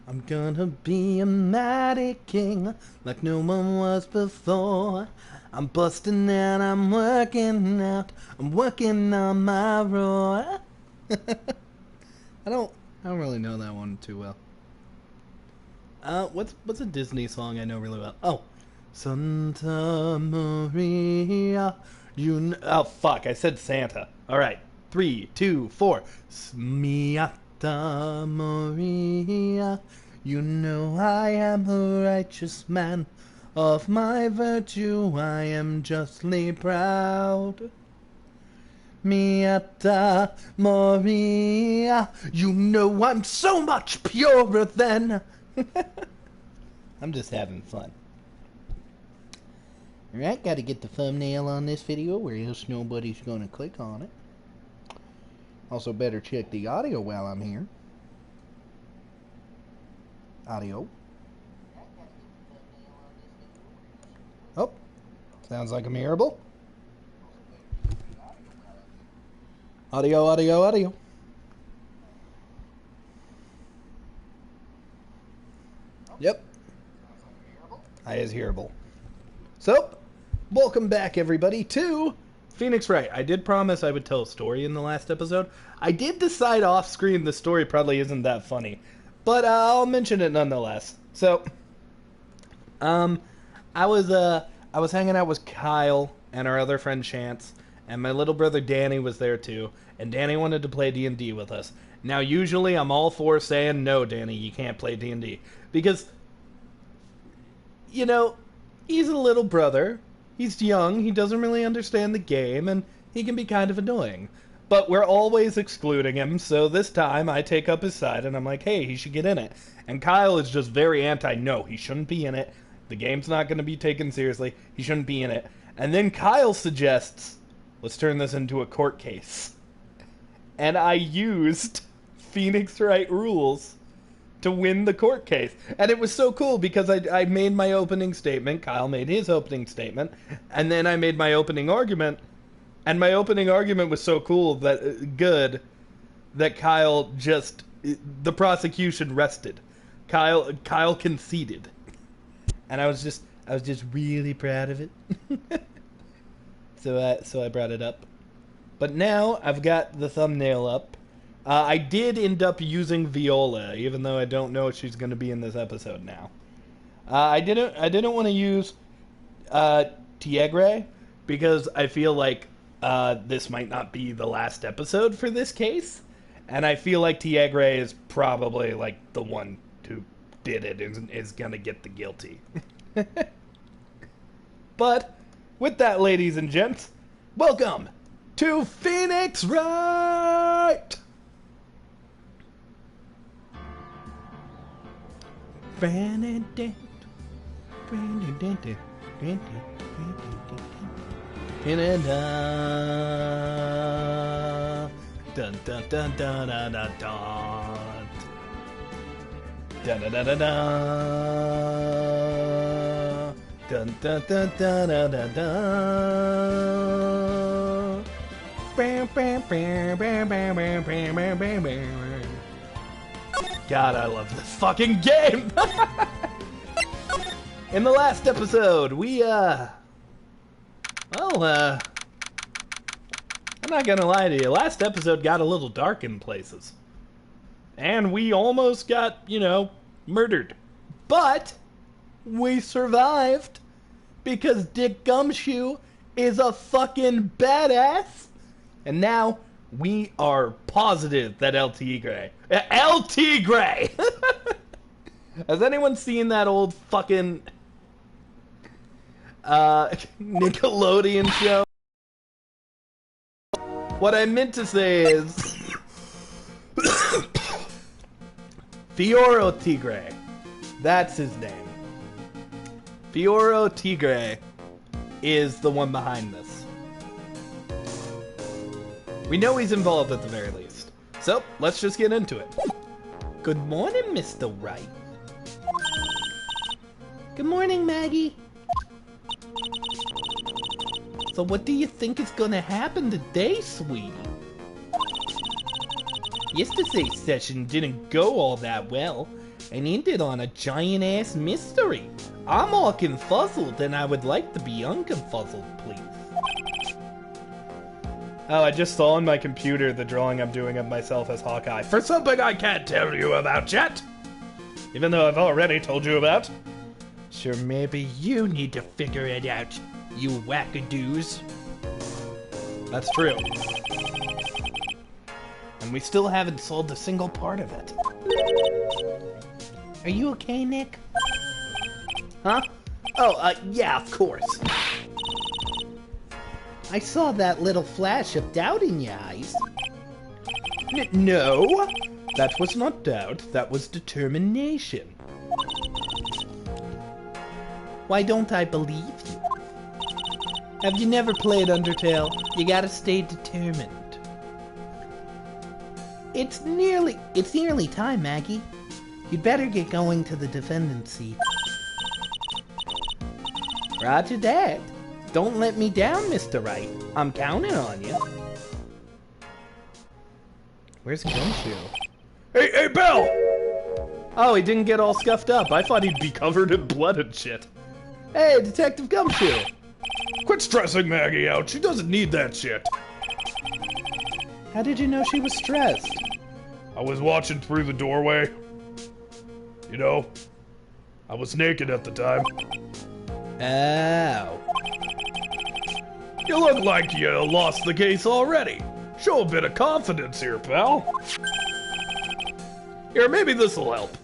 I'm gonna be a mighty king like no one was before. I'm busting out, I'm working out, I'm working on my roar. I don't really know that one too well. What's a Disney song I know really well? Oh, Santa Maria. Oh fuck! I said Santa. All right, 3, 2, 4. Smiata Maria. You know I am a righteous man. Of my virtue I am justly proud. Miata Maria. You know I'm so much purer than. I'm just having fun. Alright, gotta get the thumbnail on this video or else nobody's gonna click on it. Also better check the audio while I'm here. Audio. Oh, sounds like a miracle. Audio, audio, audio. Yep. I is hearable. So, welcome back everybody to Phoenix Wright. I did promise I would tell a story in the last episode. I did decide off screen the story probably isn't that funny, but I'll mention it nonetheless. So, I was hanging out with Kyle and our other friend Chance, and my little brother Danny was there too, and Danny wanted to play DandD with us. Now, usually I'm all for saying, no, Danny, you can't play DandD, because, you know, he's a little brother, he's young, he doesn't really understand the game, and he can be kind of annoying. But we're always excluding him, so this time I take up his side, and I'm like, hey, he should get in it. And Kyle is just very no, he shouldn't be in it. The game's not going to be taken seriously. He shouldn't be in it. And then Kyle suggests, let's turn this into a court case. And I used Phoenix Wright rules to win the court case. And it was so cool because I made my opening statement, Kyle made his opening statement, and then I made my opening argument. And my opening argument was so cool that Kyle just, the prosecution rested. Kyle conceded. And I was just really proud of it. So I brought it up. But now I've got the thumbnail up. I did end up using Viola, even though I don't know if she's going to be in this episode now. I didn't want to use T because I feel like this might not be the last episode for this case, and I feel like T is probably like the one who did it is going to get the guilty. But with that, ladies and gents, welcome to Phoenix Wright! Dun dun dun dun dun dun dun. Dun dun dun dun dun. Dun dun dun dun dun dun dun. Bam bam bam bam bam bam bam bam bam bam. God, I love this fucking game. In the last episode, I'm not gonna lie to you, last episode got a little dark in places. And we almost got, murdered. But we survived because Dick Gumshoe is a fucking badass. And now we are positive that El Tigre. Has anyone seen that old fucking Nickelodeon show? What I meant to say is Fioro Tigre. That's his name. Fioro Tigre is the one behind this. We know he's involved at the very least. So, let's just get into it. Good morning, Mr. Wright. Good morning, Maggie. So what do you think is gonna happen today, sweetie? Yesterday's session didn't go all that well. and ended on a giant-ass mystery. I'm all confuzzled, and I would like to be unconfuzzled, please. Oh, I just saw on my computer the drawing I'm doing of myself as Hawkeye. For something I can't tell you about yet! Even though I've already told you about. Sure, maybe you need to figure it out, you wackadoos. That's true. And we still haven't sold a single part of it. Are you okay, Nick? Huh? Oh, yeah, of course. I saw that little flash of doubt in your eyes. No, that was not doubt, that was determination. Why don't I believe you? Have you never played Undertale? You gotta stay determined. It's nearly time, Maggie. You'd better get going to the defendant's seat. Roger that. Don't let me down, Mr. Wright. I'm counting on you. Where's Gumshoe? Hey, Belle! Oh, he didn't get all scuffed up. I thought he'd be covered in blood and shit. Hey, Detective Gumshoe! Quit stressing Maggie out. She doesn't need that shit. How did you know she was stressed? I was watching through the doorway. You know, I was naked at the time. Oh. You look like you lost the case already. Show a bit of confidence here, pal. Here, maybe this'll help.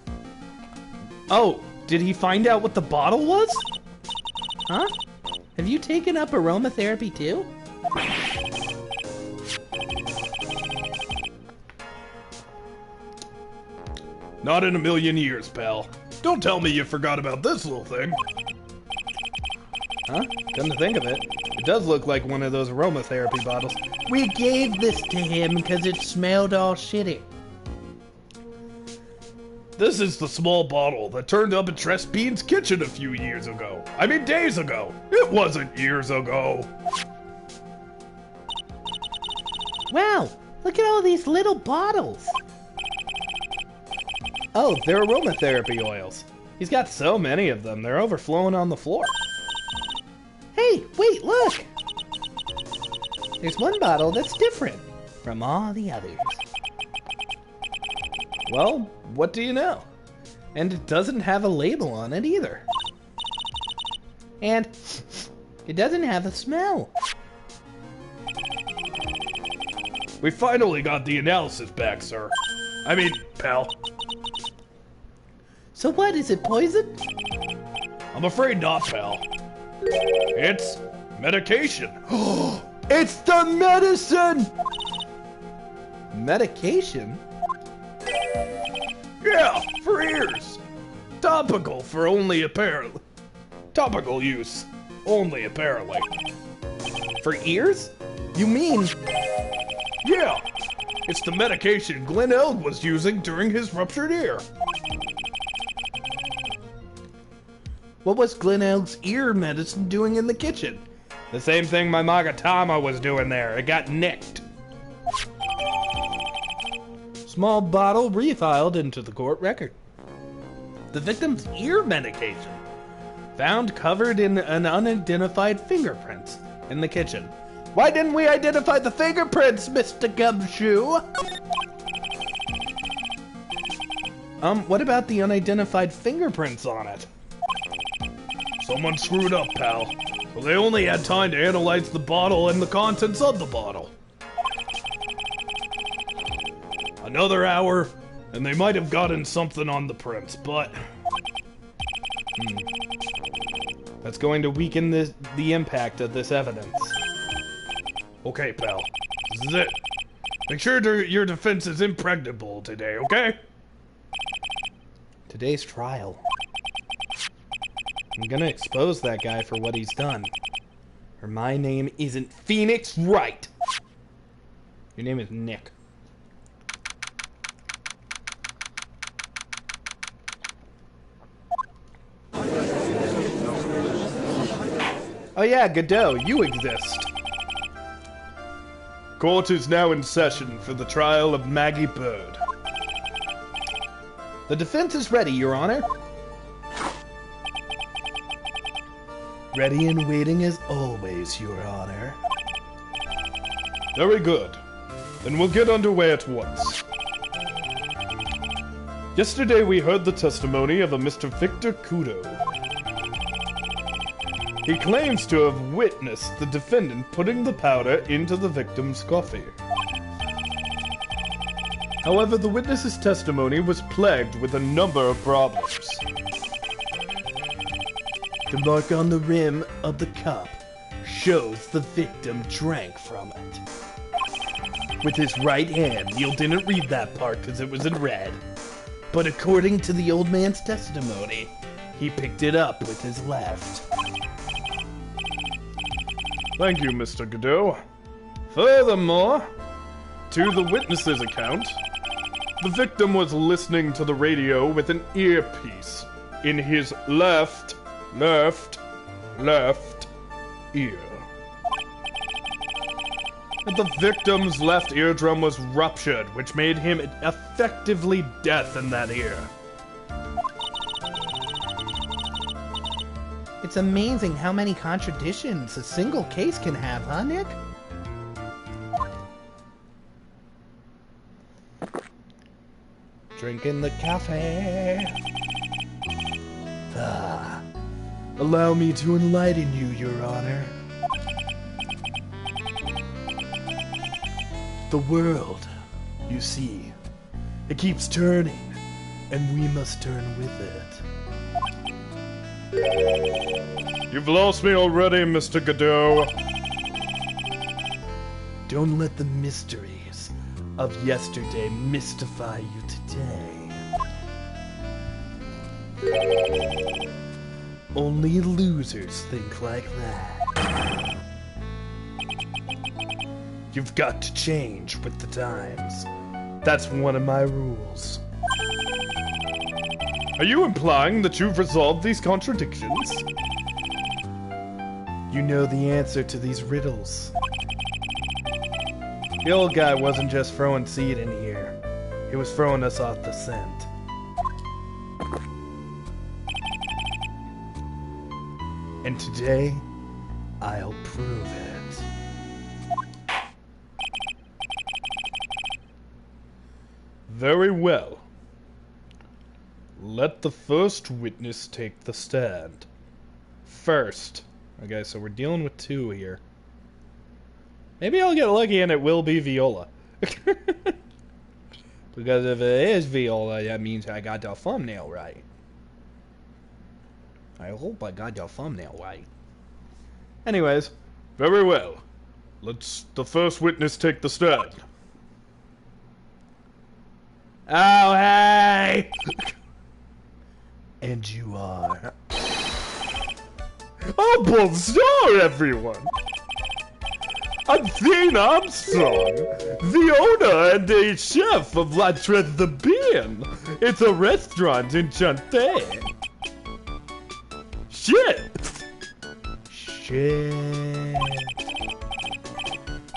Oh, did he find out what the bottle was? Huh? Have you taken up aromatherapy too? Not in a million years, pal. Don't tell me you forgot about this little thing. Huh? Come to think of it, it does look like one of those aromatherapy bottles. We gave this to him because it smelled all shitty. This is the small bottle that turned up at Tress Bean's kitchen a few years ago. I mean days ago. It wasn't years ago. Wow, look at all these little bottles. Oh, they're aromatherapy oils. He's got so many of them, they're overflowing on the floor. Hey, wait, look! There's one bottle that's different from all the others. Well, what do you know? And it doesn't have a label on it either. And it doesn't have a smell. We finally got the analysis back, sir. I mean, pal. So what, is it poison? I'm afraid not, pal. It's medication. It's the medicine! Medication? Yeah, for ears. Topical for only apparently. Topical use, only apparently. For ears? You mean... Yeah, it's the medication Kneale was using during his ruptured ear. What was Kneale's ear medicine doing in the kitchen? The same thing my Magatama was doing there. It got nicked. Small bottle refiled into the court record. The victim's ear medication. Found covered in an unidentified fingerprints in the kitchen. Why didn't we identify the fingerprints, Mr. Gumshoe? What about the unidentified fingerprints on it? Someone screwed up, pal. So they only had time to analyze the bottle and the contents of the bottle. Another hour, and they might have gotten something on the prints, but... That's going to weaken the impact of this evidence. Okay, pal. This is it. Make sure your defense is impregnable today, okay? Today's trial. I'm gonna expose that guy for what he's done. Or my name isn't Phoenix Wright. Your name is Nick. Oh yeah, Godot, you exist. Court is now in session for the trial of Maggie Bird. The defense is ready, Your Honor. Ready and waiting as always, Your Honor. Very good. Then we'll get underway at once. Yesterday we heard the testimony of a Mr. Victor Kudo. He claims to have witnessed the defendant putting the powder into the victim's coffee. However, the witness's testimony was plagued with a number of problems. The mark on the rim of the cup shows the victim drank from it. With his right hand. Kneale didn't read that part because it was in red. But according to the old man's testimony, he picked it up with his left. Thank you, Mr. Godot. Furthermore, to the witness's account, the victim was listening to the radio with an earpiece in his left ear. The victim's left eardrum was ruptured, which made him effectively deaf in that ear. It's amazing how many contradictions a single case can have, huh, Nick? Drinking the cafe. Allow me to enlighten you, Your Honor. The world, you see, it keeps turning, and we must turn with it. You've lost me already, Mr. Godot. Don't let the mysteries of yesterday mystify you today. Only losers think like that. You've got to change with the times. That's one of my rules. Are you implying that you've resolved these contradictions? You know the answer to these riddles. The old guy wasn't just throwing seed in here. He was throwing us off the scent. And today, I'll prove it. Very well. Let the first witness take the stand. First. Okay, so we're dealing with two here. Maybe I'll get lucky and it will be Viola. Because if it is Viola, that means I got the thumbnail right. I hope I got the thumbnail right. Anyways. Very well. Let's the first witness take the stand. Oh, hey! And you are... Oh, bonjour, everyone! I'm Dean Armstrong, the owner and a chef of La Tres de Bien. It's a restaurant in Chante. Shit!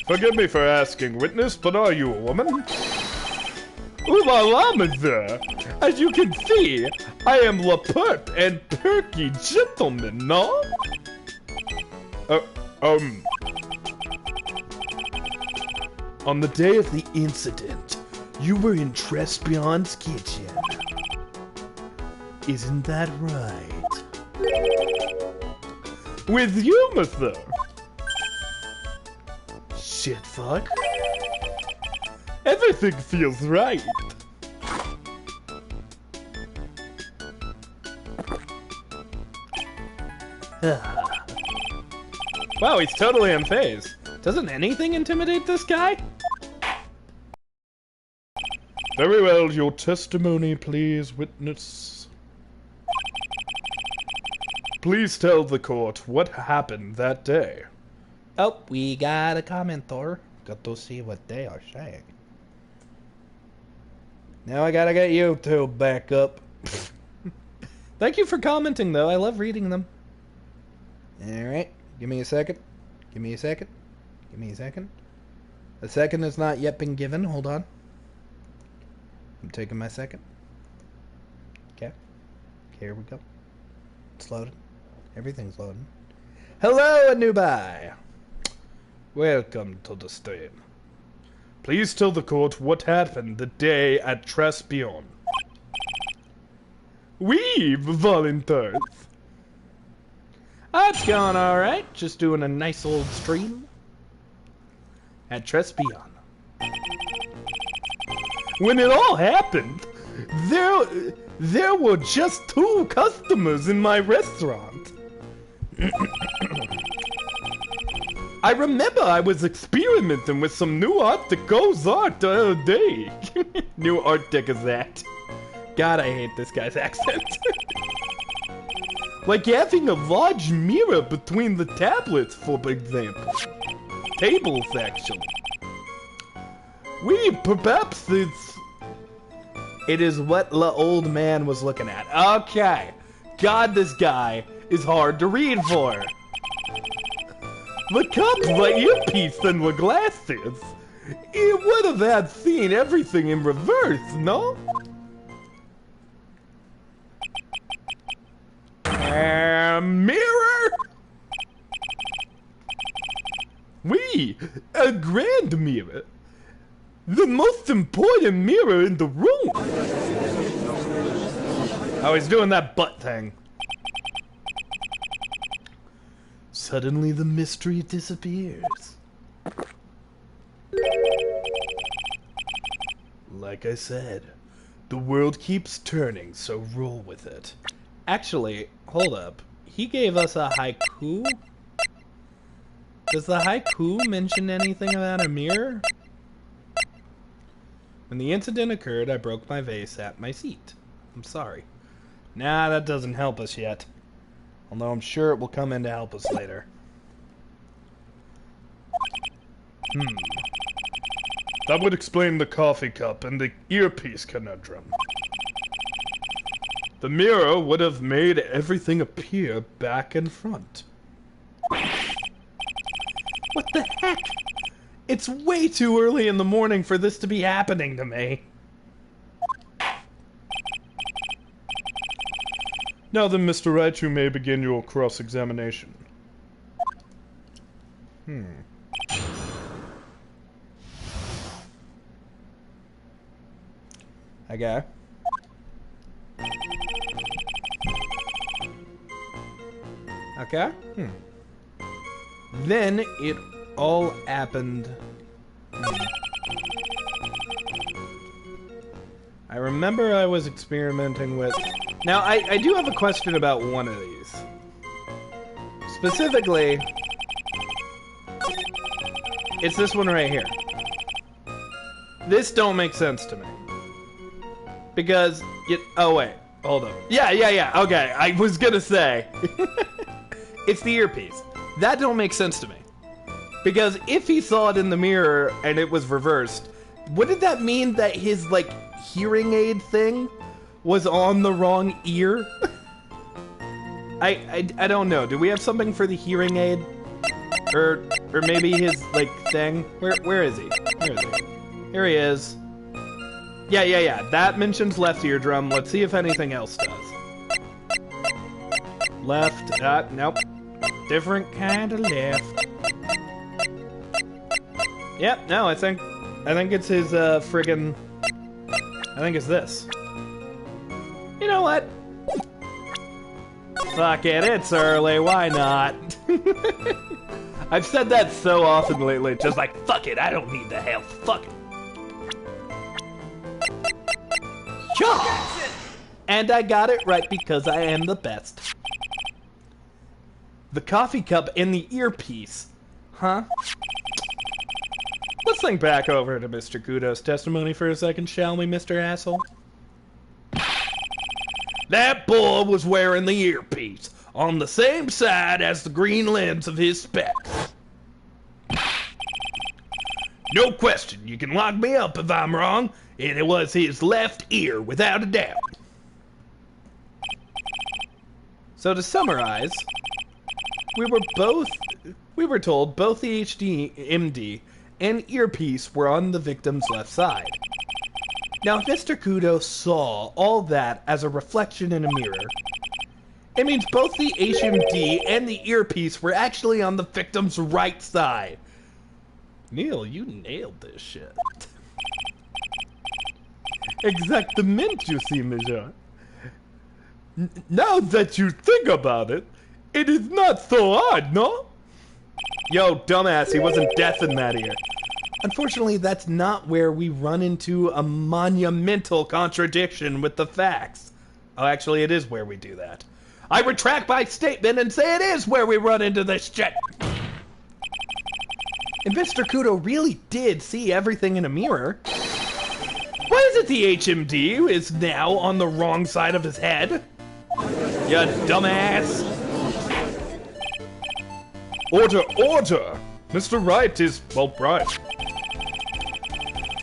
Forgive me for asking, witness, but are you a woman? Ooh la la, monsieur! As you can see, I am le pert and perky gentleman, no? On the day of the incident, you were in Trespion's kitchen. Isn't that right? With you, monsieur? Shit fuck. Everything feels right. Wow, he's totally unfazed. Doesn't anything intimidate this guy? Very well, your testimony, please, witness. Please tell the court what happened that day. Oh, we got a commenter. Got to see what they are saying. Now I gotta get YouTube back up. Thank you for commenting, though. I love reading them. Alright, give me a second. Give me a second. Give me a second. A second has not yet been given. Hold on. I'm taking my second. Here we go. It's loading. Everything's loading. Hello, Anubai! Welcome to the stream. Please tell the court what happened the day at Trespion. We volunteers. It's going alright. Just doing a nice old stream at Trespion. When it all happened, there were just 2 customers in my restaurant. I remember I was experimenting with some new Art Deco's art the other day. New Art Deco's that. God, I hate this guy's accent. Like having a large mirror between the tablets, for example. Tables, actually. Perhaps it is what the old man was looking at. Okay. God, this guy is hard to read for. The cup, the earpiece, and the glasses. It would have had seen everything in reverse, no? Mirror? A grand mirror. The most important mirror in the room. Oh, he's doing that butt thing. Suddenly the mystery disappears. Like I said, the world keeps turning, so roll with it. Actually, hold up. He gave us a haiku? Does the haiku mention anything about a mirror? When the incident occurred, I broke my vase at my seat. I'm sorry. Nah, that doesn't help us yet. Although I'm sure it will come in to help us later. That would explain the coffee cup and the earpiece conundrum. The mirror would have made everything appear back and front. What the heck? It's way too early in the morning for this to be happening to me. Now then, Mr. Wright, you may begin your cross-examination. Okay. Okay. Then it all happened. I remember I was experimenting with... Now, I do have a question about one of these. Specifically, it's this one right here. This don't make sense to me. Because, oh wait, hold up. Yeah, okay, I was gonna say. It's the earpiece. That don't make sense to me. Because if he saw it in the mirror and it was reversed, wouldn't that mean that his, like, hearing aid thing was on the wrong ear? I don't know. Do we have something for the hearing aid? Or maybe his, like, thing? Where is he? Where is he? Here he is. Yeah. That mentions left eardrum. Let's see if anything else does. Left. Nope. Different kind of left. Yep, no, I think it's his, friggin... I think it's this. You know what? Fuck it, it's early, why not? I've said that so often lately, just like, fuck it, I don't need the help, fuck it. Yeah! And I got it right because I am the best. The coffee cup and the earpiece. Huh? Let's think back over to Mr. Kudo's testimony for a second, shall we, Mr. Asshole? That boy was wearing the earpiece on the same side as the green lens of his specs. No question, you can lock me up if I'm wrong, and it was his left ear, without a doubt. So to summarize, we were told both the MD and earpiece were on the victim's left side. Now, if Mr. Kudo saw all that as a reflection in a mirror, It means both the HMD and the earpiece were actually on the victim's right side. Kneale, you nailed this shit. Exactement, you see, monsieur. Now that you think about it, it is not so hard, no? Yo, dumbass, he wasn't deaf in that ear. Unfortunately, that's not where we run into a monumental contradiction with the facts. Oh, actually, it is where we do that. I retract my statement and say it is where we run into this shit. And Mr. Kudo really did see everything in a mirror. Why is it the HMD is now on the wrong side of his head? You dumbass. Order, order! Mr. Wright is, well, right.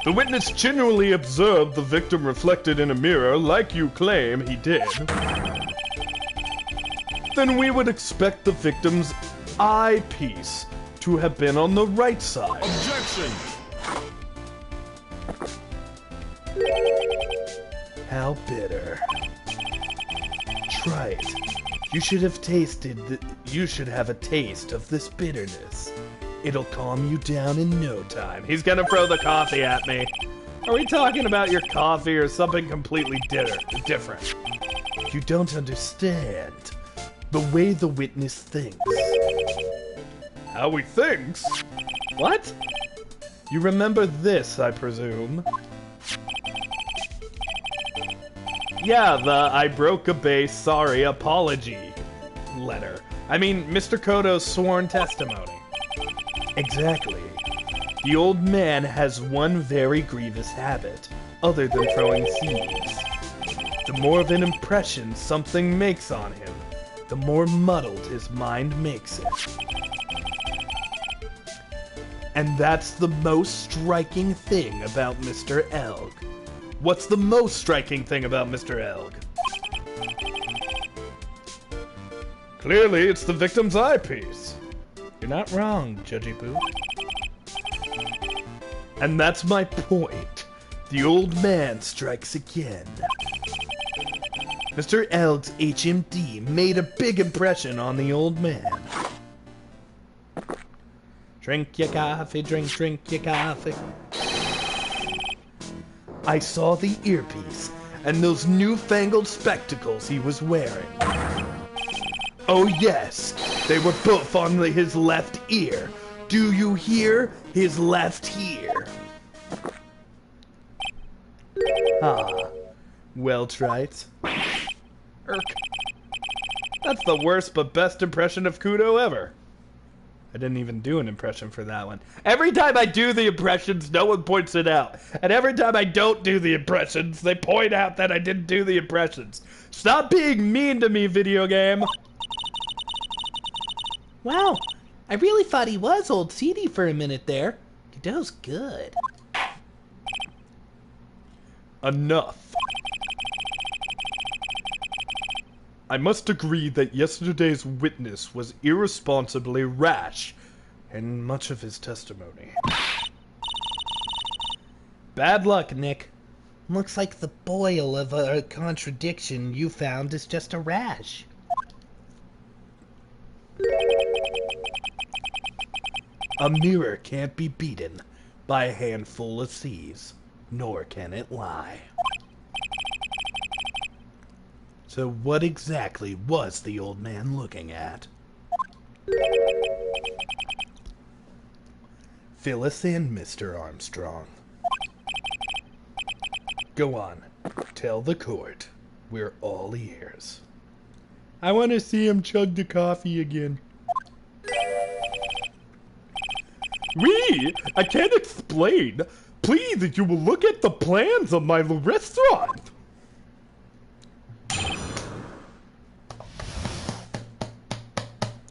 The witness genuinely observed the victim reflected in a mirror like you claim he did. Then we would expect the victim's eyepiece to have been on the right side. Objection! How bitter. Try it. You should have you should have a taste of this bitterness. It'll calm you down in no time. He's gonna throw the coffee at me. Are we talking about your coffee or something completely different? You don't understand the way the witness thinks. How he thinks? What? You remember this, I presume? Yeah, the I broke a base, sorry, apology letter. I mean, Mr. Kodo's sworn testimony. Exactly. The old man has one very grievous habit, other than throwing seeds. The more of an impression something makes on him, the more muddled his mind makes it. And that's the most striking thing about Mr. Elg. What's the most striking thing about Mr. Elg? Clearly, it's the victim's eyepiece. You're not wrong, Judgy Boo. And that's my point. The old man strikes again. Mr. Elg's HMD made a big impression on the old man. Drink your coffee, drink your coffee. I saw the earpiece and those newfangled spectacles he was wearing. Oh yes, they were both on his left ear. Do you hear? His left ear. Ah, well tried. Irk. That's the worst but best impression of Kudo ever. I didn't even do an impression for that one. Every time I do the impressions, no one points it out. And every time I don't do the impressions, they point out that I didn't do the impressions. Stop being mean to me, video game. Wow, I really thought he was old CD for a minute there. Kudo's good. Enough. I must agree that yesterday's witness was irresponsibly rash in much of his testimony. Bad luck, Nick. Looks like the boil of a contradiction you found is just a rash. A mirror can't be beaten by a handful of C's, nor can it lie. So what exactly was the old man looking at? Fill us in, Mr. Armstrong. Go on. Tell the court. We're all ears. I want to see him chug the coffee again. I can't explain. Please, if you will look at the plans of my restaurant.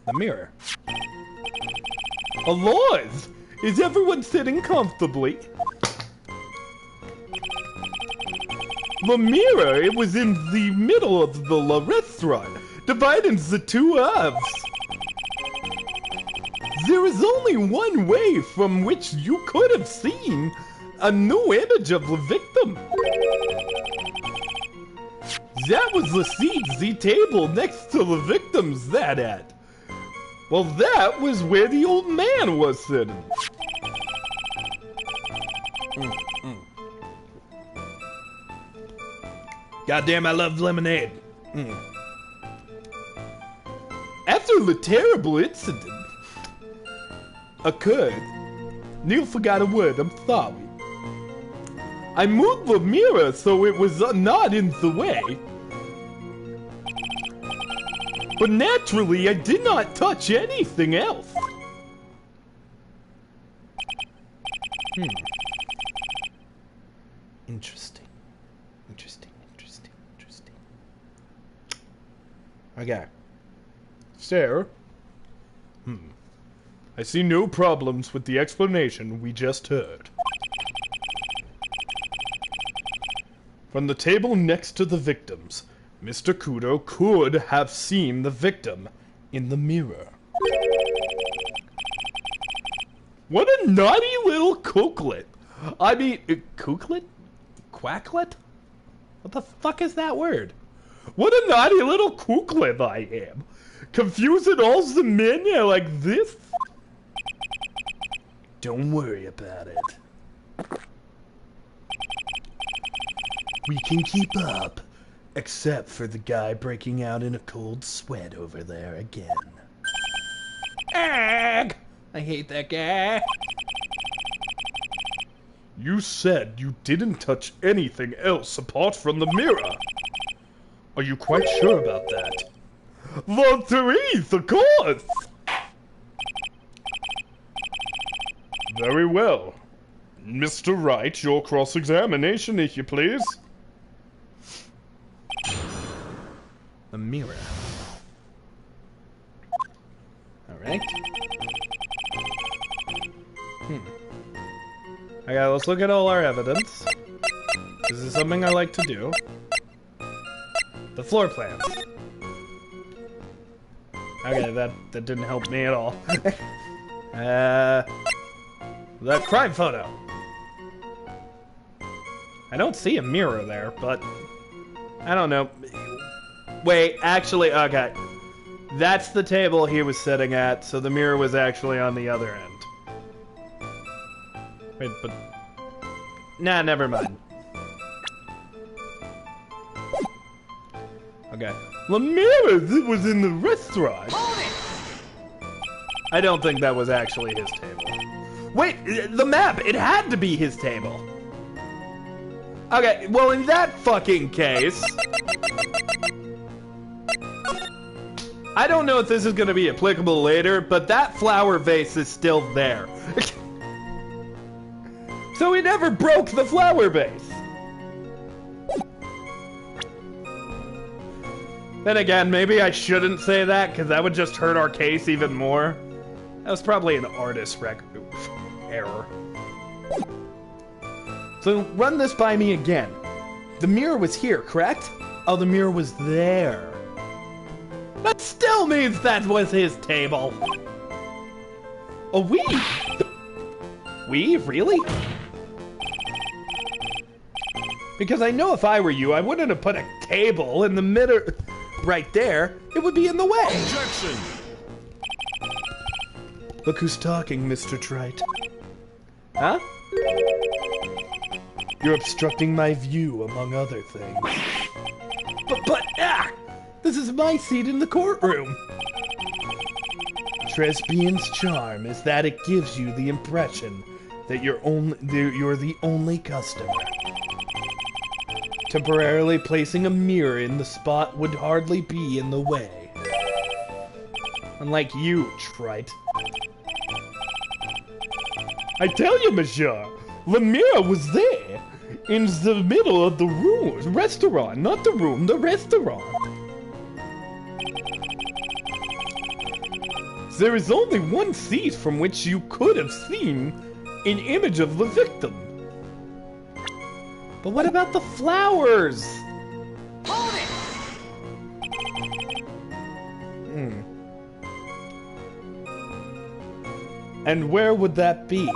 The mirror. Alois! Is everyone sitting comfortably? The mirror, it was in the middle of the restaurant, divided into two halves. There is only one way from which you could have seen a new image of the victim. That was the seat, the table next to the victims that at. Well, that was where the old man was sitting. Goddamn, I love lemonade. After the terrible incident occurred, Kneale forgot a word, I'm sorry. I moved the mirror so it was not in the way. But naturally, I did not touch anything else. Interesting. Okay. Sir? I see no problems with the explanation we just heard. From the table next to the victims, Mr. Kudo could have seen the victim in the mirror. What a naughty little cooklet! I mean, cooklet? Quacklet? What the fuck is that word? What a naughty little cooklet I am! Confusing all the men like this? Don't worry about it. We can keep up. Except for the guy breaking out in a cold sweat over there again. Ag! I hate that guy. You said you didn't touch anything else apart from the mirror. Are you quite sure about that? The Therese, of course! Very well. Mr. Wright, your cross-examination, if you please. The mirror. Alright. Okay, let's look at all our evidence. This is something I like to do. The floor plans. Okay, that didn't help me at all. The crime photo. I don't see a mirror there, but I don't know. Wait, actually, okay. That's the table he was sitting at, so the mirror was actually on the other end. Wait, but... Nah, never mind. Okay. The mirror that was in the restaurant. I don't think that was actually his table. Wait, the map! It had to be his table! Okay, well in that fucking case... I don't know if this is gonna be applicable later, but that flower vase is still there. So he never broke the flower vase! Then again, maybe I shouldn't say that, because that would just hurt our case even more. That was probably an artist error. So run this by me again. The mirror was here, correct? Oh, the mirror was there. That still means that was his table. A weave? Weave? Really? Because I know if I were you, I wouldn't have put a table in the middle right there. It would be in the way. Objection! Look who's talking, Mr. Trite. Huh? You're obstructing my view, among other things. But, this is my seat in the courtroom. Tresbian's charm is that it gives you the impression that you're the only customer. Temporarily placing a mirror in the spot would hardly be in the way. Unlike you, Trite. I tell you, monsieur, the mirror was there, in the middle of the room, restaurant, not the room, the restaurant. There is only one seat from which you could have seen an image of the victim. But what about the flowers? Hold it! And where would that be?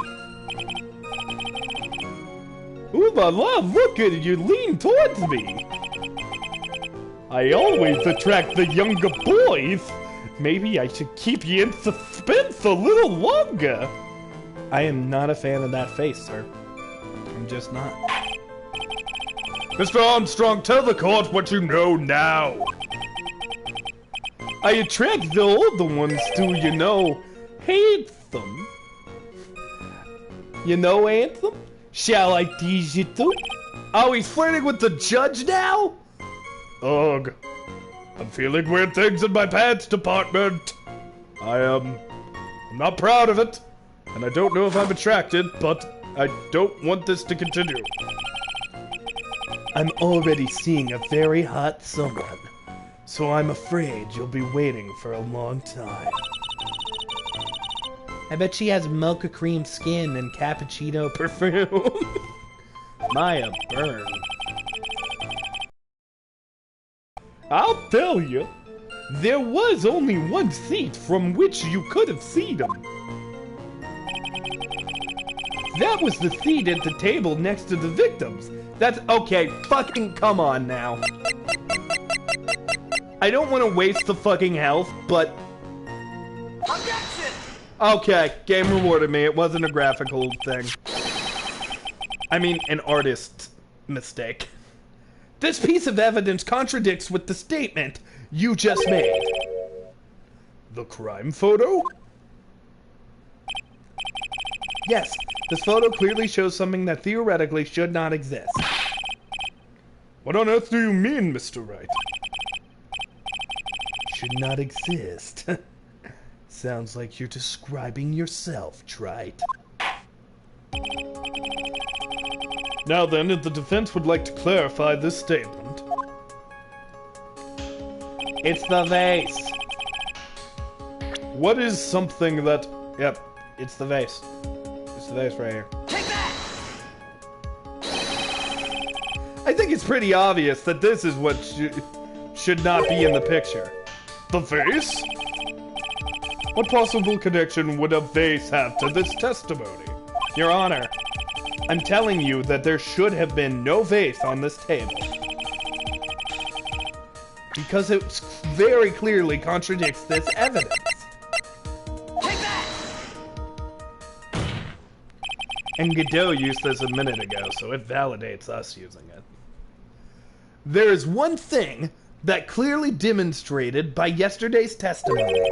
Ooh la la, look at you, lean towards me. I always attract the younger boys. Maybe I should keep you in suspense a little longer. I am not a fan of that face, sir. I'm just not. Mr. Armstrong, tell the court what you know now. I attract the older ones too, you know. Anthem. You know Anthem? Shall I tease you too? Oh, he's flirting with the judge now? Ugh. I'm feeling weird things in my pants department. I'm not proud of it. And I don't know if I'm attracted, but I don't want this to continue. I'm already seeing a very hot someone, so I'm afraid you'll be waiting for a long time. I bet she has mocha cream skin and cappuccino perfume. Maya burn. I'll tell you, there was only one seat from which you could have seen him. That was the seat at the table next to the victims. That's okay, fucking come on now. I don't want to waste the fucking health, but... Objection! Okay, game rewarded me. It wasn't a graphical thing. I mean, an artist mistake. This piece of evidence contradicts with the statement you just made. The crime photo? Yes, this photo clearly shows something that theoretically should not exist. What on earth do you mean, Mr. Wright? Should not exist. Sounds like you're describing yourself, Trite. Now then, if the defense would like to clarify this statement. It's the vase. What is something that... Yep, it's the vase. It's the vase right here. Take that! I think it's pretty obvious that this is what should not be in the picture. The vase? What possible connection would a vase have to this testimony? Your Honor, I'm telling you that there should have been no vase on this table. Because it very clearly contradicts this evidence. Take that! And Godot used this a minute ago, so it validates us using it. There is one thing that clearly demonstrated by yesterday's testimony.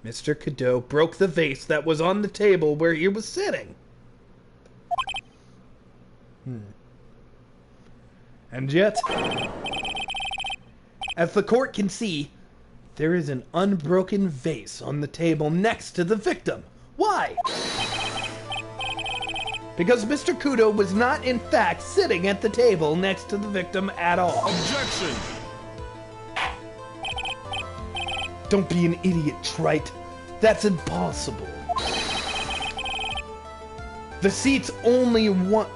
Mr. Godot broke the vase that was on the table where he was sitting. And yet, as the court can see, there is an unbroken vase on the table next to the victim. Why? Because Mr. Kudo was not, in fact, sitting at the table next to the victim at all. Objection! Don't be an idiot, Trite. That's impossible. The seat's only one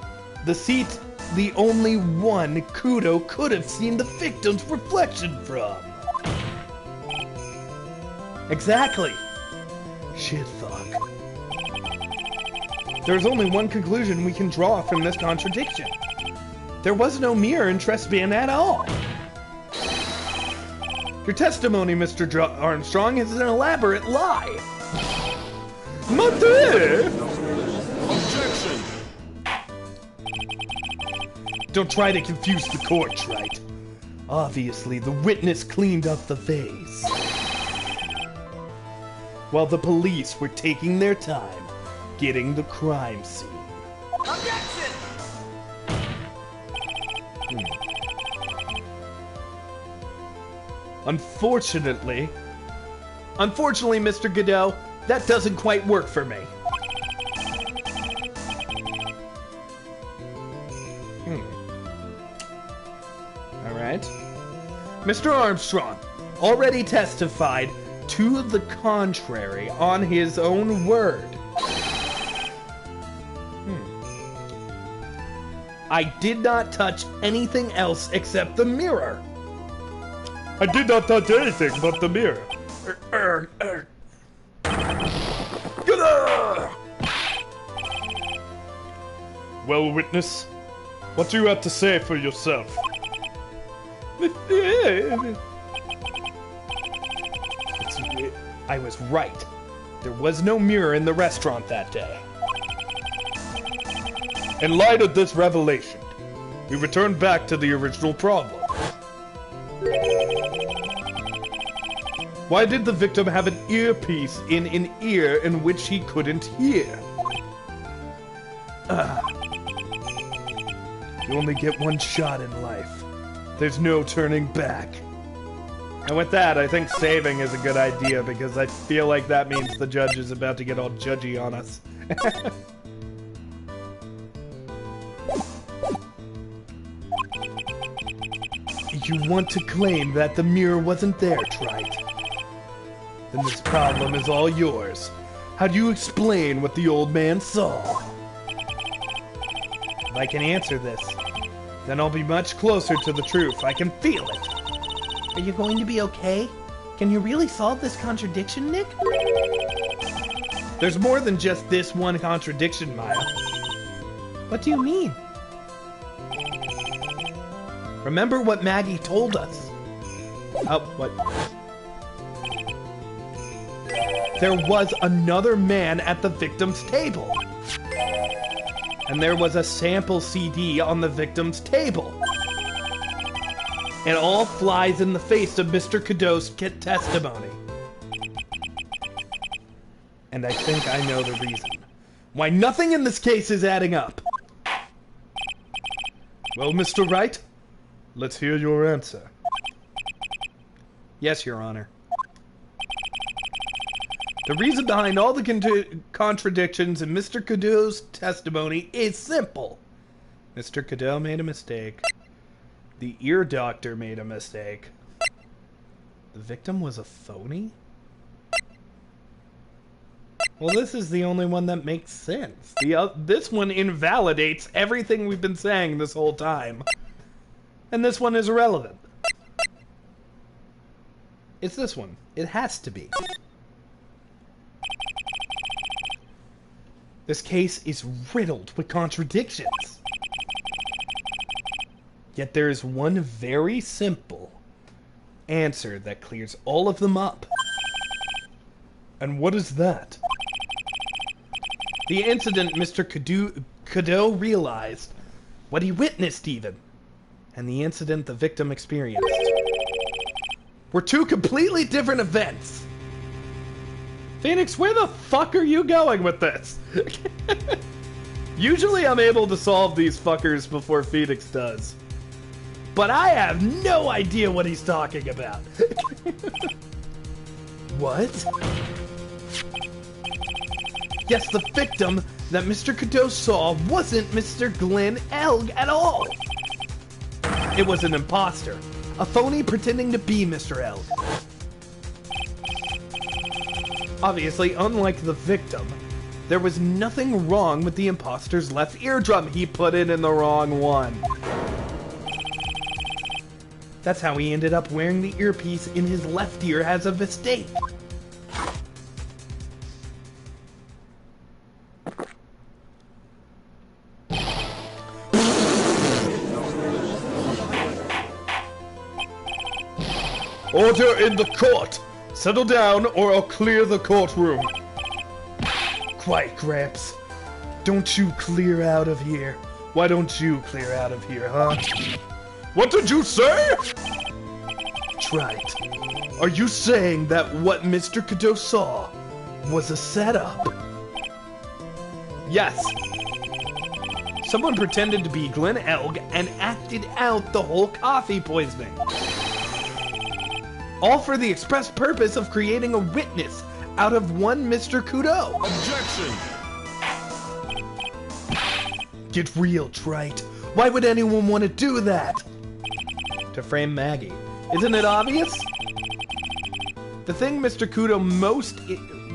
Kudo could have seen the victim's reflection from. Exactly. Shit fuck. There's only one conclusion we can draw from this contradiction. There was no mirror in Trespan at all. Your testimony, Mr. Armstrong, is an elaborate lie. Mother! Objection! Don't try to confuse the court, Trite. Obviously, the witness cleaned up the vase. While the police were taking their time getting the crime scene. Objection! Unfortunately, Mr. Godot, that doesn't quite work for me. Alright. Mr. Armstrong already testified to the contrary on his own word. I did not touch anything else except the mirror. I did not touch anything but the mirror. Well, witness, what do you have to say for yourself? I was right. There was no mirror in the restaurant that day. In light of this revelation, we return back to the original problem. Why did the victim have an earpiece in an ear in which he couldn't hear? You only get one shot in life. There's no turning back. And with that, I think saving is a good idea, because I feel like that means the judge is about to get all judgy on us. You want to claim that the mirror wasn't there, Wright? Then this problem is all yours. How do you explain what the old man saw? If I can answer this, then I'll be much closer to the truth. I can feel it. Are you going to be okay? Can you really solve this contradiction, Nick? There's more than just this one contradiction, Maya. What do you mean? Remember what Maggie told us. Oh, what? There was another man at the victim's table. And there was a sample CD on the victim's table. It all flies in the face of Mr. Cadeau's testimony. And I think I know the reason why nothing in this case is adding up. Well, Mr. Wright, let's hear your answer. Yes, Your Honor. The reason behind all the contradictions in Mr. Cadeau's testimony is simple. Mr. Cadeau made a mistake. The ear doctor made a mistake. The victim was a phony? Well, this is the only one that makes sense. This one invalidates everything we've been saying this whole time. And this one is irrelevant. It's this one. It has to be. This case is riddled with contradictions. Yet there is one very simple answer that clears all of them up. And what is that? The incident Mr. Cadeau realized, what he witnessed even, and the incident the victim experienced were two completely different events. Phoenix, where the fuck are you going with this? Usually I'm able to solve these fuckers before Phoenix does. But I have no idea what he's talking about. What? Yes, the victim that Mr. Cadeau saw wasn't Mr. Glenn Elg at all. It was an imposter. A phony pretending to be Mr. Elg. Obviously, unlike the victim, there was nothing wrong with the imposter's left eardrum. He put it in the wrong one. That's how he ended up wearing the earpiece in his left ear as a mistake. Order in the court! Settle down or I'll clear the courtroom. Quiet, Gramps. Don't you clear out of here. Why don't you clear out of here, huh? What did you say? Right. Are you saying that what Mr. Cadeau saw was a setup? Yes. Someone pretended to be Glenn Elg and acted out the whole coffee poisoning. All for the express purpose of creating a witness out of one Mr. Cadeau. Objection! Get real, Trite. Why would anyone want to do that? To frame Maggie. Isn't it obvious? The thing Mr. Cadeau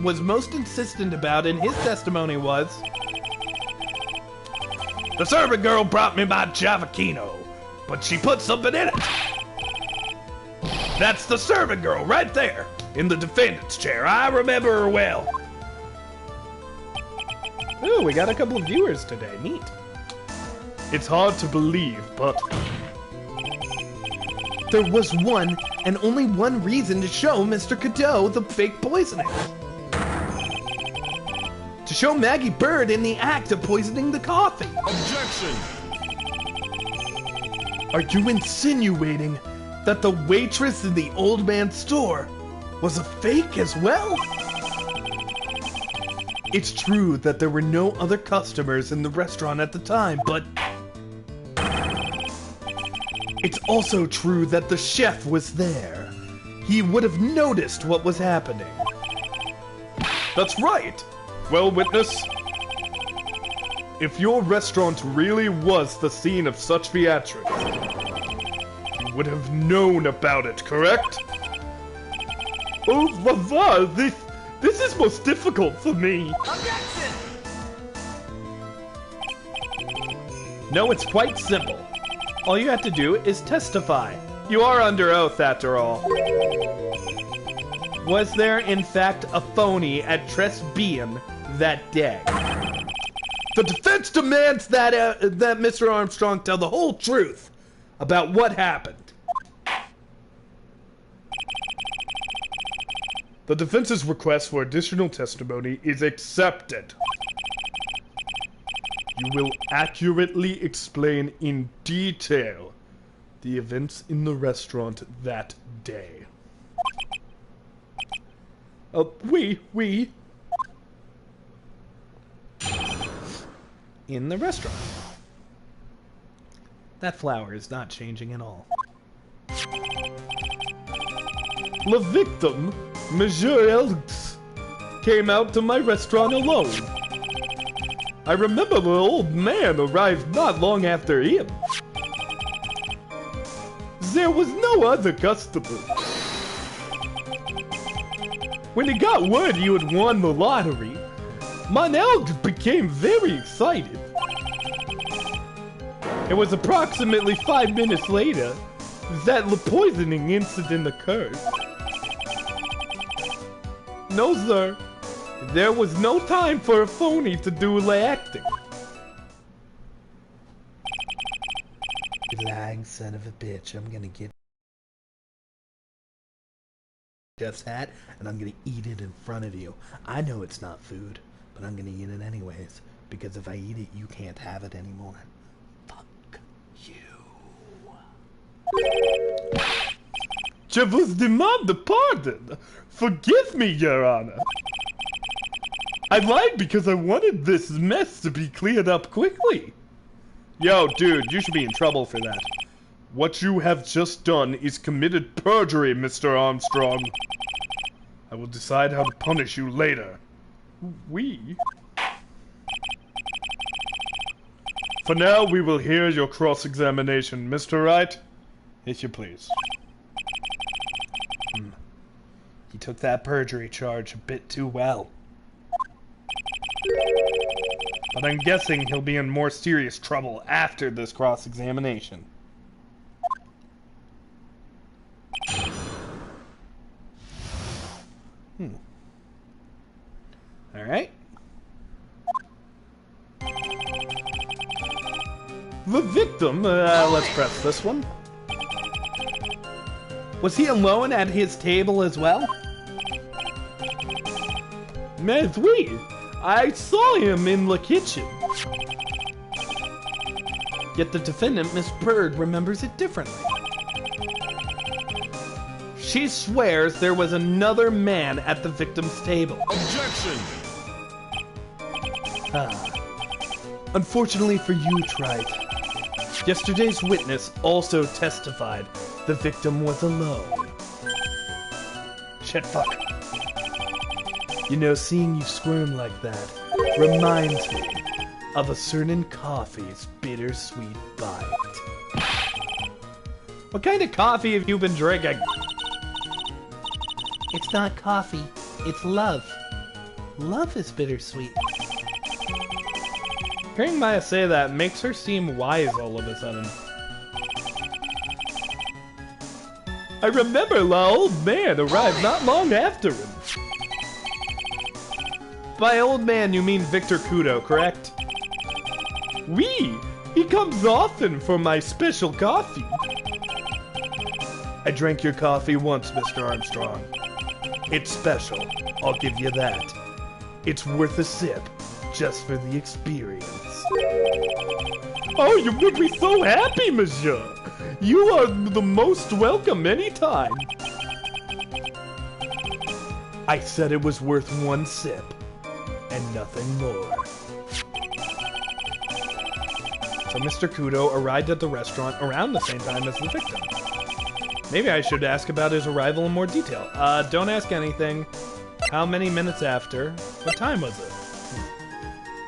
was most insistent about in his testimony was, the servant girl brought me my Javakino, but she put something in it. That's the servant girl right there, in the defendant's chair. I remember her well. Ooh, we got a couple of viewers today. Neat. It's hard to believe, but There was one and only one reason to show Mr. Cadeau the fake poisoning. To show Maggie Bird in the act of poisoning the coffee. Objection! Are you insinuating that the waitress in the old man's store was a fake as well? It's true that there were no other customers in the restaurant at the time, but it's also true that the chef was there. He would have noticed what was happening. That's right! Well, witness, if your restaurant really was the scene of such theatrics, you would have known about it, correct? Oh, Vava, this is most difficult for me. Objection! No, it's quite simple. All you have to do is testify. You are under oath, after all. Was there, in fact, a phony at Tres Bien that day? The defense demands that Mr. Armstrong tell the whole truth about what happened. The defense's request for additional testimony is accepted. You will accurately explain in detail the events in the restaurant that day. We. In the restaurant. That flower is not changing at all. The victim, Monsieur Elks, came out to my restaurant alone. I remember the old man arrived not long after him. There was no other customer. When he got word he had won the lottery, Mon Elks became very excited. It was approximately 5 minutes later that the poisoning incident occurred. No, sir. There was no time for a phony to do the acting. You lying son of a bitch. I'm gonna get Jeff's hat and I'm gonna eat it in front of you. I know it's not food, but I'm gonna eat it anyways. Because if I eat it, you can't have it anymore. Fuck you. Je vous demande pardon. Forgive me, Your Honor. I lied because I wanted this mess to be cleared up quickly. Yo, dude, you should be in trouble for that. What you have just done is committed perjury, Mr. Armstrong. I will decide how to punish you later. We? For now, we will hear your cross-examination, Mr. Wright. If you please. He took that perjury charge a bit too well. But I'm guessing he'll be in more serious trouble after this cross-examination. Alright. The victim, let's press this one. Was he alone at his table as well? Mais oui, I saw him in the kitchen. Yet the defendant, Miss Bird, remembers it differently. She swears there was another man at the victim's table. Objection! Unfortunately for you, Wright, yesterday's witness also testified the victim was alone. Shit, fuck. You know, seeing you squirm like that reminds me of a certain coffee's bittersweet bite. What kind of coffee have you been drinking? It's not coffee, it's love. Love is bittersweet. Hearing Maya say that makes her seem wise all of a sudden. I remember the old man arrived not long after him. By old man, you mean Victor Kudo, correct? Oui, he comes often for my special coffee. I drank your coffee once, Mr. Armstrong. It's special, I'll give you that. It's worth a sip, just for the experience. Oh, you make me so happy, monsieur! You are the most welcome anytime. I said it was worth one sip, and nothing more. So Mr. Kudo arrived at the restaurant around the same time as the victim. Maybe I should ask about his arrival in more detail. Don't ask anything. How many minutes after? What time was it?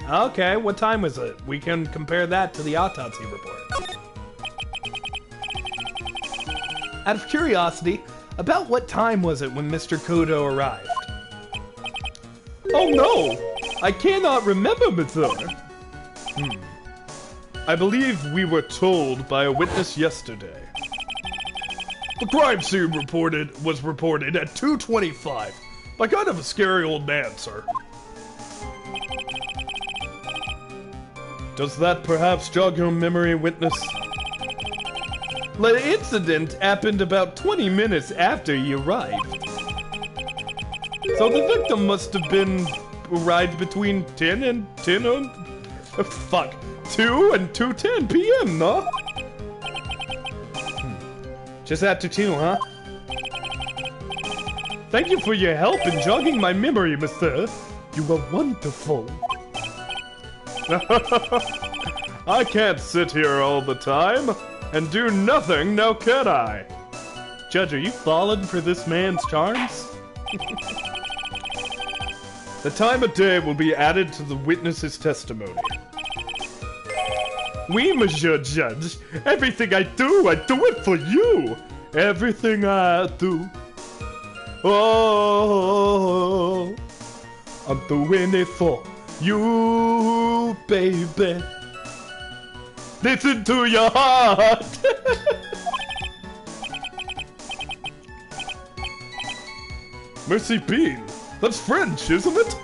Okay, what time was it? We can compare that to the autopsy report. Out of curiosity, about what time was it when Mr. Kudo arrived? Oh no! I cannot remember, monsieur. I believe we were told by a witness yesterday. The crime scene was reported at 2:25 by kind of a scary old man, sir. Does that perhaps jog your memory, witness? The incident happened about 20 minutes after you arrived. So the victim must have been arrived between 2 and 2:10 p.m., no? Just after 2, huh? Thank you for your help in jogging my memory, mister. You were wonderful. I can't sit here all the time and do nothing, now can I? Judge, are you falling for this man's charms? The time of day will be added to the witness's testimony. Oui, monsieur judge. Everything I do it for you. Everything I do. Oh, I'm doing it for you, baby. Listen to your heart. Mercy Bean. That's French, isn't it?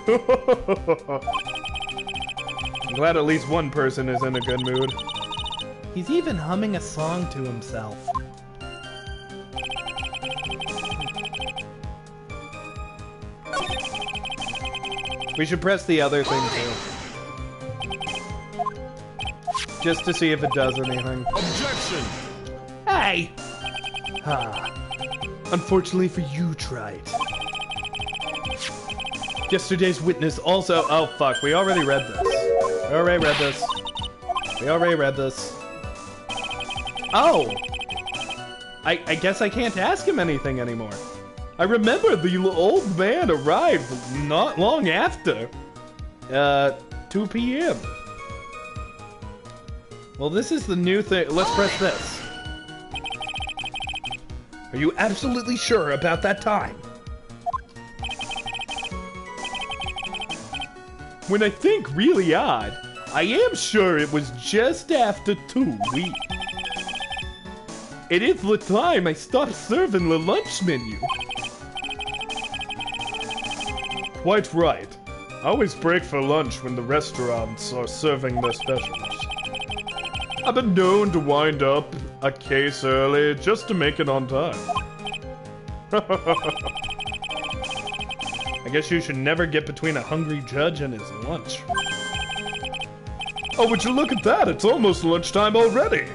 I'm glad at least one person is in a good mood. He's even humming a song to himself. We should press the other thing too. Just to see if it does anything. Objection! Hey! Unfortunately for you, Wright. Yesterday's witness also... Oh, fuck. We already read this. We already read this. Oh! I guess I can't ask him anything anymore. I remember the old man arrived not long after. 2 p.m. Well, this is the new thing. Let's press this. Are you absolutely sure about that time? When I think really odd, I am sure it was just after 2 weeks. It is the time I stopped serving the lunch menu. Quite right. I always break for lunch when the restaurants are serving their specials. I've been known to wind up a case early just to make it on time. I guess you should never get between a hungry judge and his lunch. Oh, would you look at that? It's almost lunchtime already.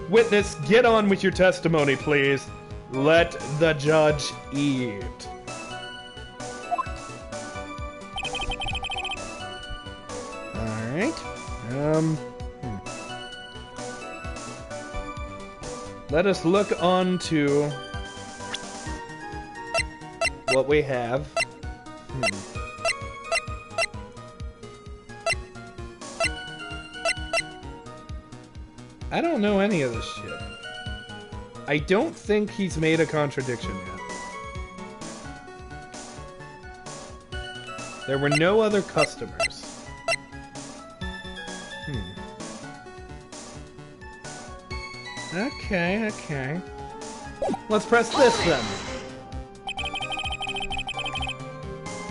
Witness, get on with your testimony, please. Let the judge eat. Alright. Let us look on to what we have. I don't know any of this shit. I don't think he's made a contradiction yet. There were no other customers. Okay. Let's press this then.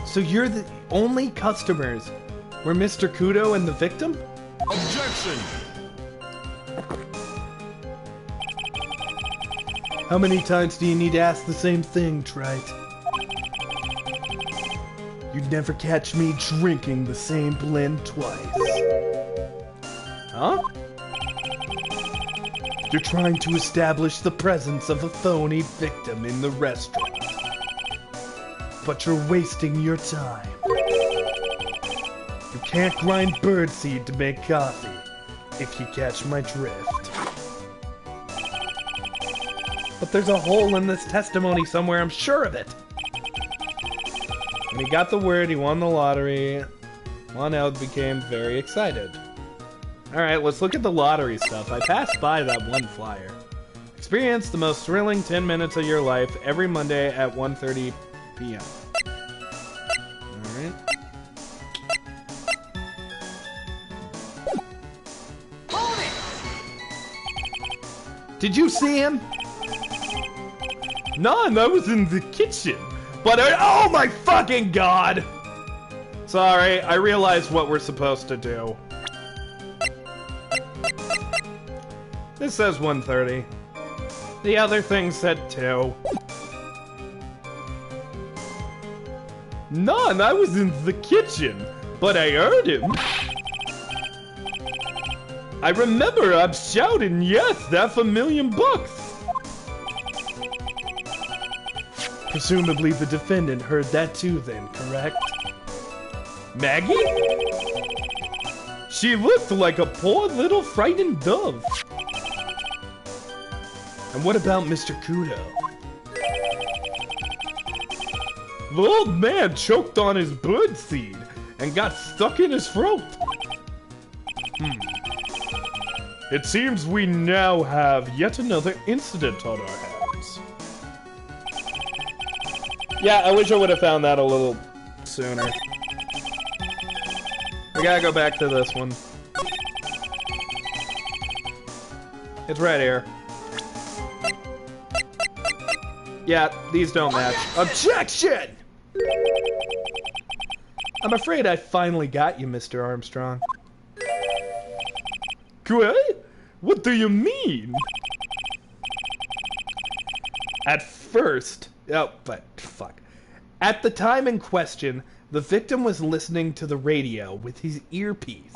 So you're the only customers were Mr. Kudo and the victim? Objection! How many times do you need to ask the same thing, Trite? You'd never catch me drinking the same blend twice. Huh? You're trying to establish the presence of a phony victim in the restaurant. But you're wasting your time. You can't grind birdseed to make coffee, if you catch my drift. But there's a hole in this testimony somewhere, I'm sure of it. When he got the word, he won the lottery. Elg became very excited. Alright, let's look at the lottery stuff. I passed by that one flyer. Experience the most thrilling 10 minutes of your life every Monday at 1:30 p.m. Alright. Hold it! Did you see him? None, I was in the kitchen. But oh my fucking god! Sorry, I realized what we're supposed to do. This says 1:30. The other thing said 2. None, I was in the kitchen, but I heard him. I remember I'm shouting, yes, that's $1,000,000. Presumably the defendant heard that too then, correct? Maggie? She looked like a poor little frightened dove. And what about Mr. Kudo? The old man choked on his birdseed and got stuck in his throat. It seems we now have yet another incident on our hands. Yeah, I wish I would have found that a little sooner. We gotta go back to this one. It's right here. Yeah, these don't match. Objection! I'm afraid I finally got you, Mr. Armstrong. What? What do you mean? At first... Oh, but fuck. At the time in question, the victim was listening to the radio with his earpiece.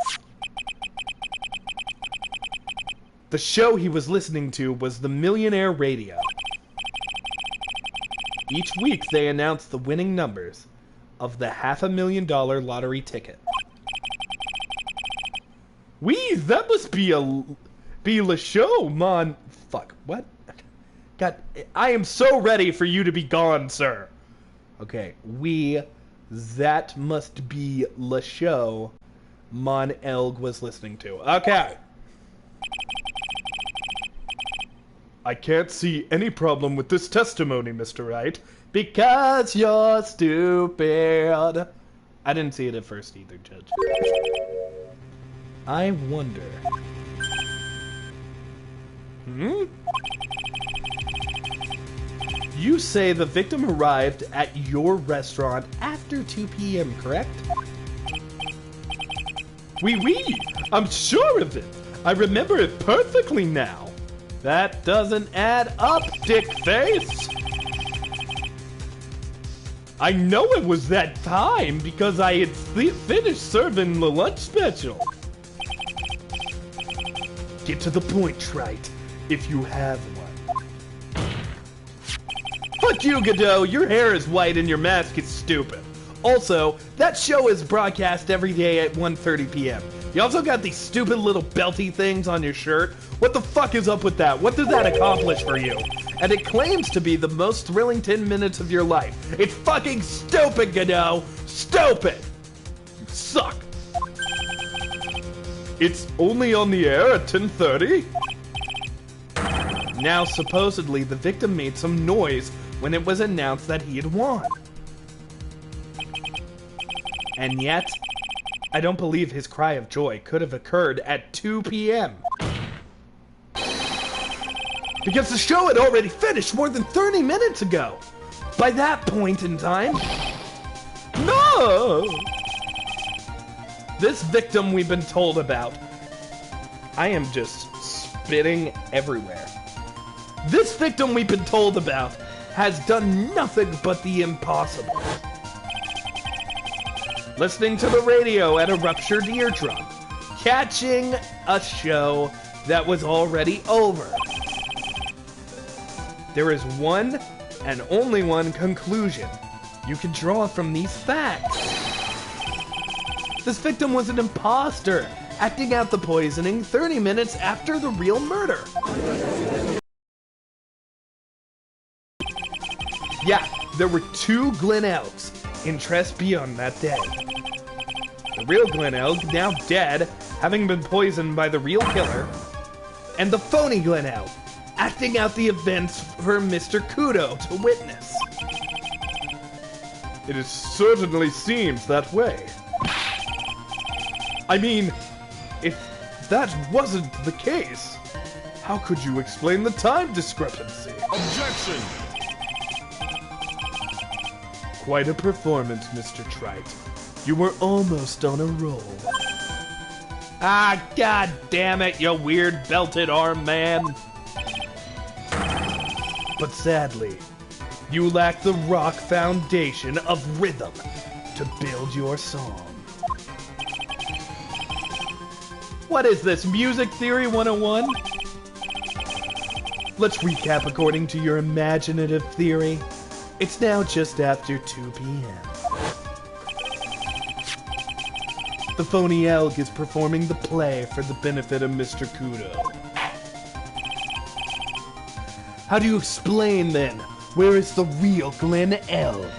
The show he was listening to was the Millionaire Radio. Each week they announced the winning numbers of the $500,000 lottery ticket. Wee, that must be the show, man. Fuck, what? God, I am so ready for you to be gone, sir. Okay, that must be the show Mon Elg was listening to. Okay. I can't see any problem with this testimony, Mr. Wright. Because you're stupid. I didn't see it at first either, Judge. I wonder. You say the victim arrived at your restaurant after 2 p.m., correct? Oui, I'm sure of it. I remember it perfectly now. That doesn't add up, dickface! I know it was that time because I had finished serving the lunch special. Get to the point, Trite, if you have one. Fuck you, Godot! Your hair is white and your mask is stupid. Also, that show is broadcast every day at 1:30 p.m. You also got these stupid little belty things on your shirt. What the fuck is up with that? What does that accomplish for you? And it claims to be the most thrilling 10 minutes of your life. It's fucking stupid, Godot! Stupid! You suck! It's only on the air at 10:30? Now, supposedly, the victim made some noise when it was announced that he had won. And yet, I don't believe his cry of joy could have occurred at 2 p.m. Because the show had already finished more than 30 minutes ago. By that point in time... No! This victim we've been told about... I am just spitting everywhere. This victim we've been told about has done nothing but the impossible. Listening to the radio at a ruptured eardrum, catching a show that was already over. There is one and only one conclusion you can draw from these facts. This victim was an imposter, acting out the poisoning 30 minutes after the real murder. Yeah, there were 2 Glen Elgs in Trespy on that day. The real Glen Elg, now dead, having been poisoned by the real killer, and the phony Glen Elg, acting out the events for Mr. Kudo to witness. It certainly seems that way. I mean, if that wasn't the case, how could you explain the time discrepancy? Objection! Quite a performance, Mr. Wright. You were almost on a roll. Ah, god damn it, you weird belted arm man. But sadly, you lack the rock foundation of rhythm to build your song. What is this, Music Theory 101? Let's recap according to your imaginative theory. It's now just after 2 p.m. The phony Elg is performing the play for the benefit of Mr. Kudo. How do you explain, then, where is the real Glen Elg?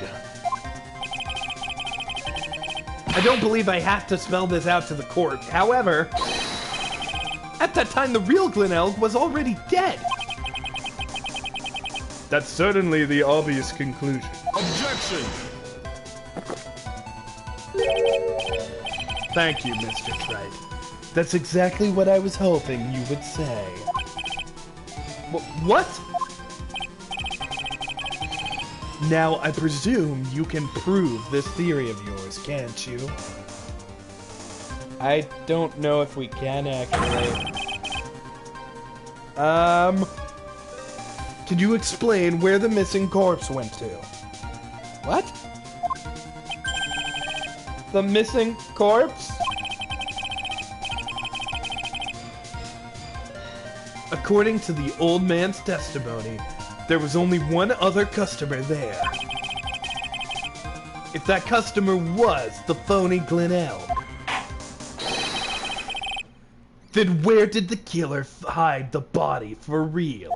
I don't believe I have to spell this out to the court. However, at that time the real Glen Elg was already dead. That's certainly the obvious conclusion. Objection! Thank you, Mr. Wright. That's exactly what I was hoping you would say. What? Now, I presume you can prove this theory of yours, can't you? I don't know if we can, actually. Can you explain where the missing corpse went to? What? The missing corpse? According to the old man's testimony, there was only one other customer there. If that customer was the phony Glen Elg, then where did the killer hide the body for real?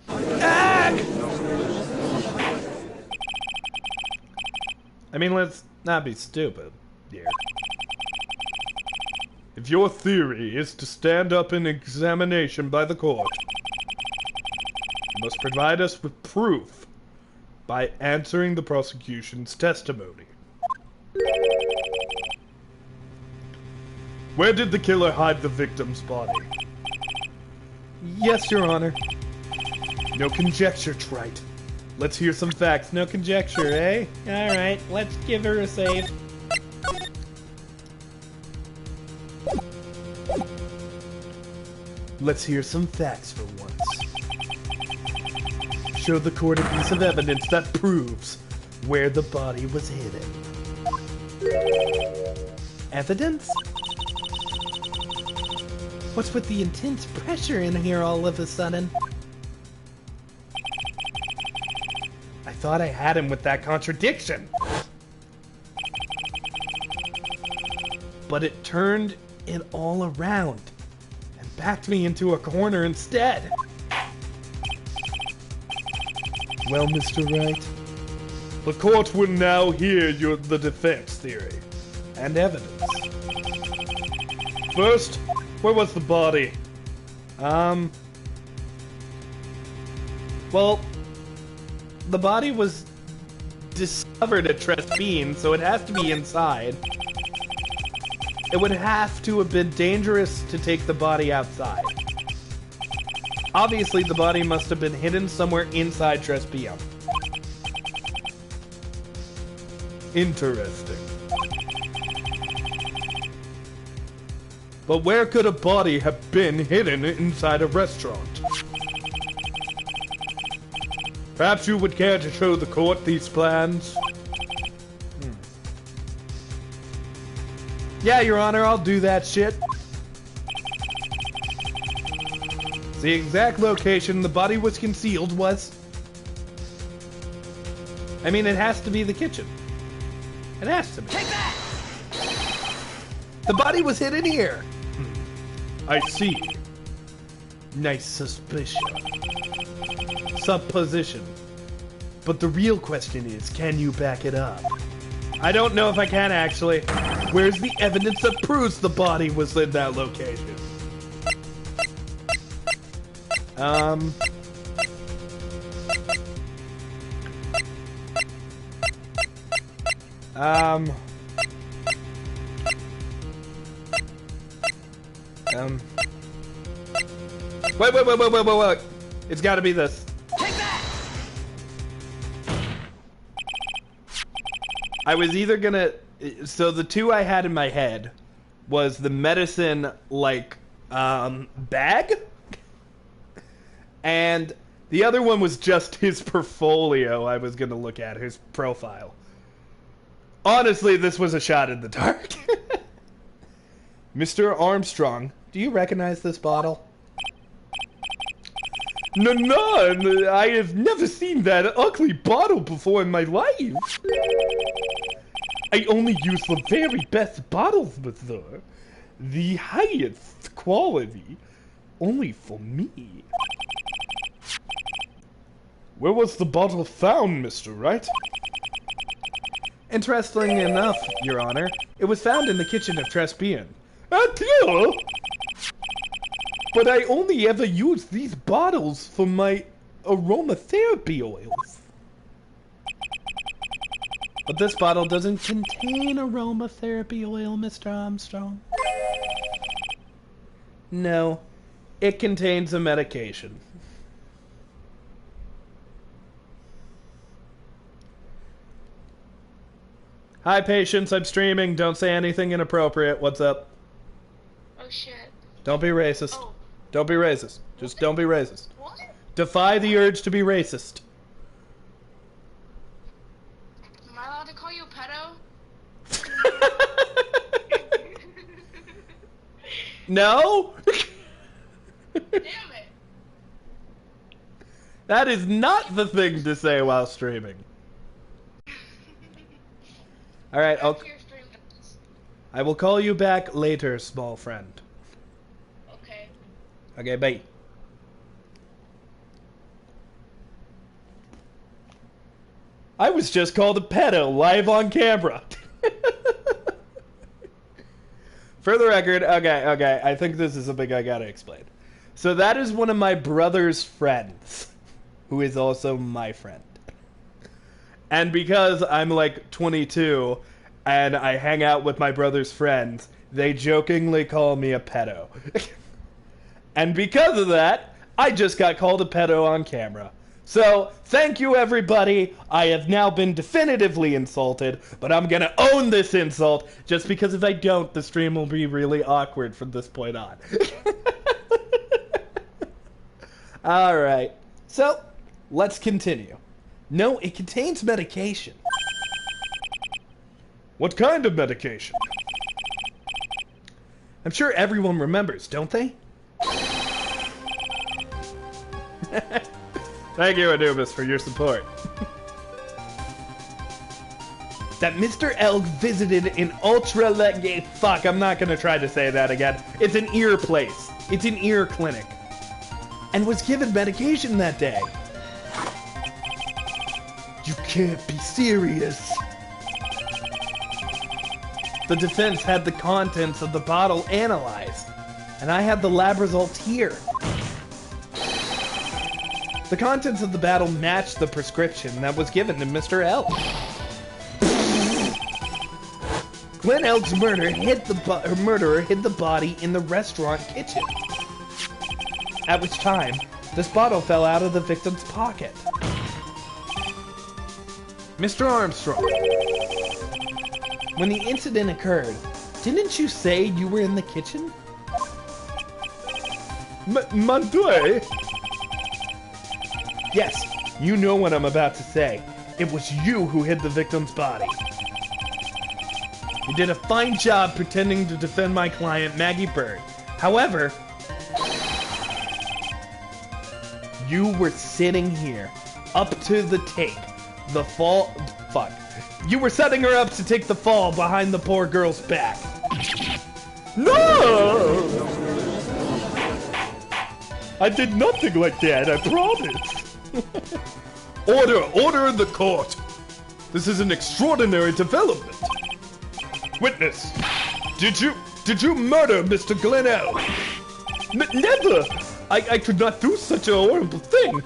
Ah! I mean, let's not be stupid here. If your theory is to stand up in examination by the court, you must provide us with proof by answering the prosecution's testimony. Where did the killer hide the victim's body? Yes, Your Honor. No conjecture, Wright. Let's hear some facts. No conjecture, eh? Alright, let's give her a save. Let's hear some facts for once. Show the court a piece of evidence that proves where the body was hidden. Evidence? What's with the intense pressure in here all of a sudden? I thought I had him with that contradiction. But it turned it all around and backed me into a corner instead. Well, Mr. Wright, The court will now hear the defense theory. and evidence. First, where was the body? Well, the body was discovered at Trespy, so it has to be inside. It would have to have been dangerous to take the body outside. Obviously, the body must have been hidden somewhere inside Trespy. Interesting. But where could a body have been hidden inside a restaurant? Perhaps you would care to show the court these plans? Yeah, Your Honor, I'll do that shit. The exact location the body was concealed was... I mean, it has to be the kitchen. It has to be. Take that! The body was hidden here. I see. Nice suspicion. Supposition. But the real question is, can you back it up? I don't know if I can, actually. Where's the evidence that proves the body was in that location? Wait. It's gotta be this. Take that! I was either gonna... So the two I had in my head was the medicine, like, bag? And the other one was just his portfolio I was gonna look at, his profile. Honestly, this was a shot in the dark. Mr. Armstrong, do you recognize this bottle? No, I have never seen that ugly bottle before in my life. I only use the very best bottles, Mr. The highest quality, only for me. Where was the bottle found, Mr. Wright? Interestingly enough, Your Honor, it was found in the kitchen of Trespian. Adieu! But I only ever use these bottles for my aromatherapy oils. But this bottle doesn't contain aromatherapy oil, Mr. Armstrong. No, it contains a medication. Hi, patience. I'm streaming. Don't say anything inappropriate. What's up? Oh shit. Don't be racist. Oh. Don't be racist. Just don't be racist. What? Defy the urge to be racist. Am I allowed to call you a pedo? No? Damn it. That is not the thing to say while streaming. Alright, I will call you back later, small friend. Okay. Okay, bye. I was just called a pedo live on camera. For the record, okay, I think this is something I gotta explain. So that is one of my brother's friends, who is also my friend. And because I'm like 22 and I hang out with my brother's friends, they jokingly call me a pedo. And because of that, I just got called a pedo on camera. So, thank you everybody. I have now been definitively insulted, but I'm gonna own this insult, just because if I don't, the stream will be really awkward from this point on. Alright, so, let's continue. No, it contains medication. What kind of medication? I'm sure everyone remembers, don't they? Thank you, Anubis, for your support. That Mr. Elg visited an fuck, I'm not gonna try to say that again. It's an ear place. It's an ear clinic. And was given medication that day. You can't be serious. The defense had the contents of the bottle analyzed, and I had the lab results here. The contents of the bottle matched the prescription that was given to Mr. Elg. Glenn Elg's murderer hid the body in the restaurant kitchen. At which time, this bottle fell out of the victim's pocket. Mr. Armstrong, when the incident occurred, didn't you say you were in the kitchen? Montoy? Yes, You know what I'm about to say. It was you who hid the victim's body. You did a fine job pretending to defend my client, Maggie Bird. However, you were sitting here, up to the take. The fall... Fuck. You were setting her up to take the fall behind the poor girl's back. No! I did nothing like that, I promise. Order in the court. This is an extraordinary development. Witness, did you murder Mr. Glenelg? Never! I could not do such a horrible thing.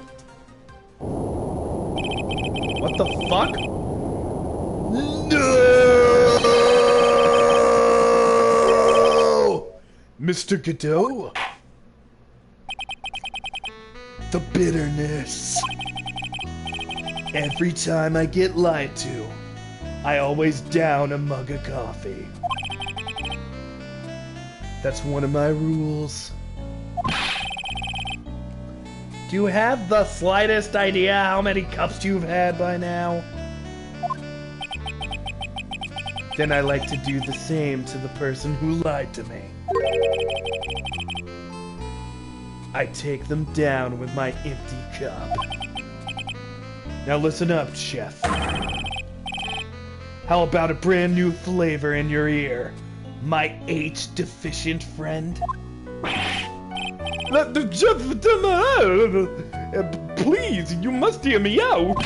What the fuck? No! Mr. Godot? The bitterness. Every time I get lied to, I always down a mug of coffee. That's one of my rules. Do you have the slightest idea how many cups you've had by now? Then I like to do the same to the person who lied to me. I take them down with my empty cup. Now listen up, chef. How about a brand new flavor in your ear, my H-deficient friend? Please, you must hear me out.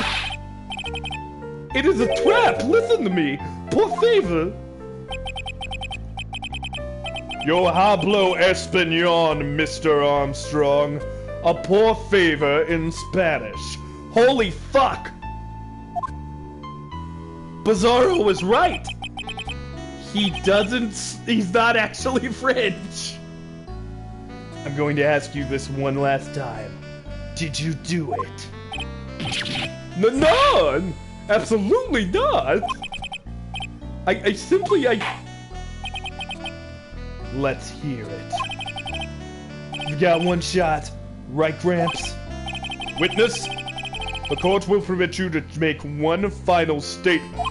It is a trap. Listen to me. Por favor. Yo hablo español, Mr. Armstrong. A por favor in Spanish. Holy fuck! Bizarro was right! He's not actually French! I'm going to ask you this one last time. Did you do it? No! Absolutely not! I simply. Let's hear it. You got one shot, right, Gramps? Witness, the court will permit you to make one final statement.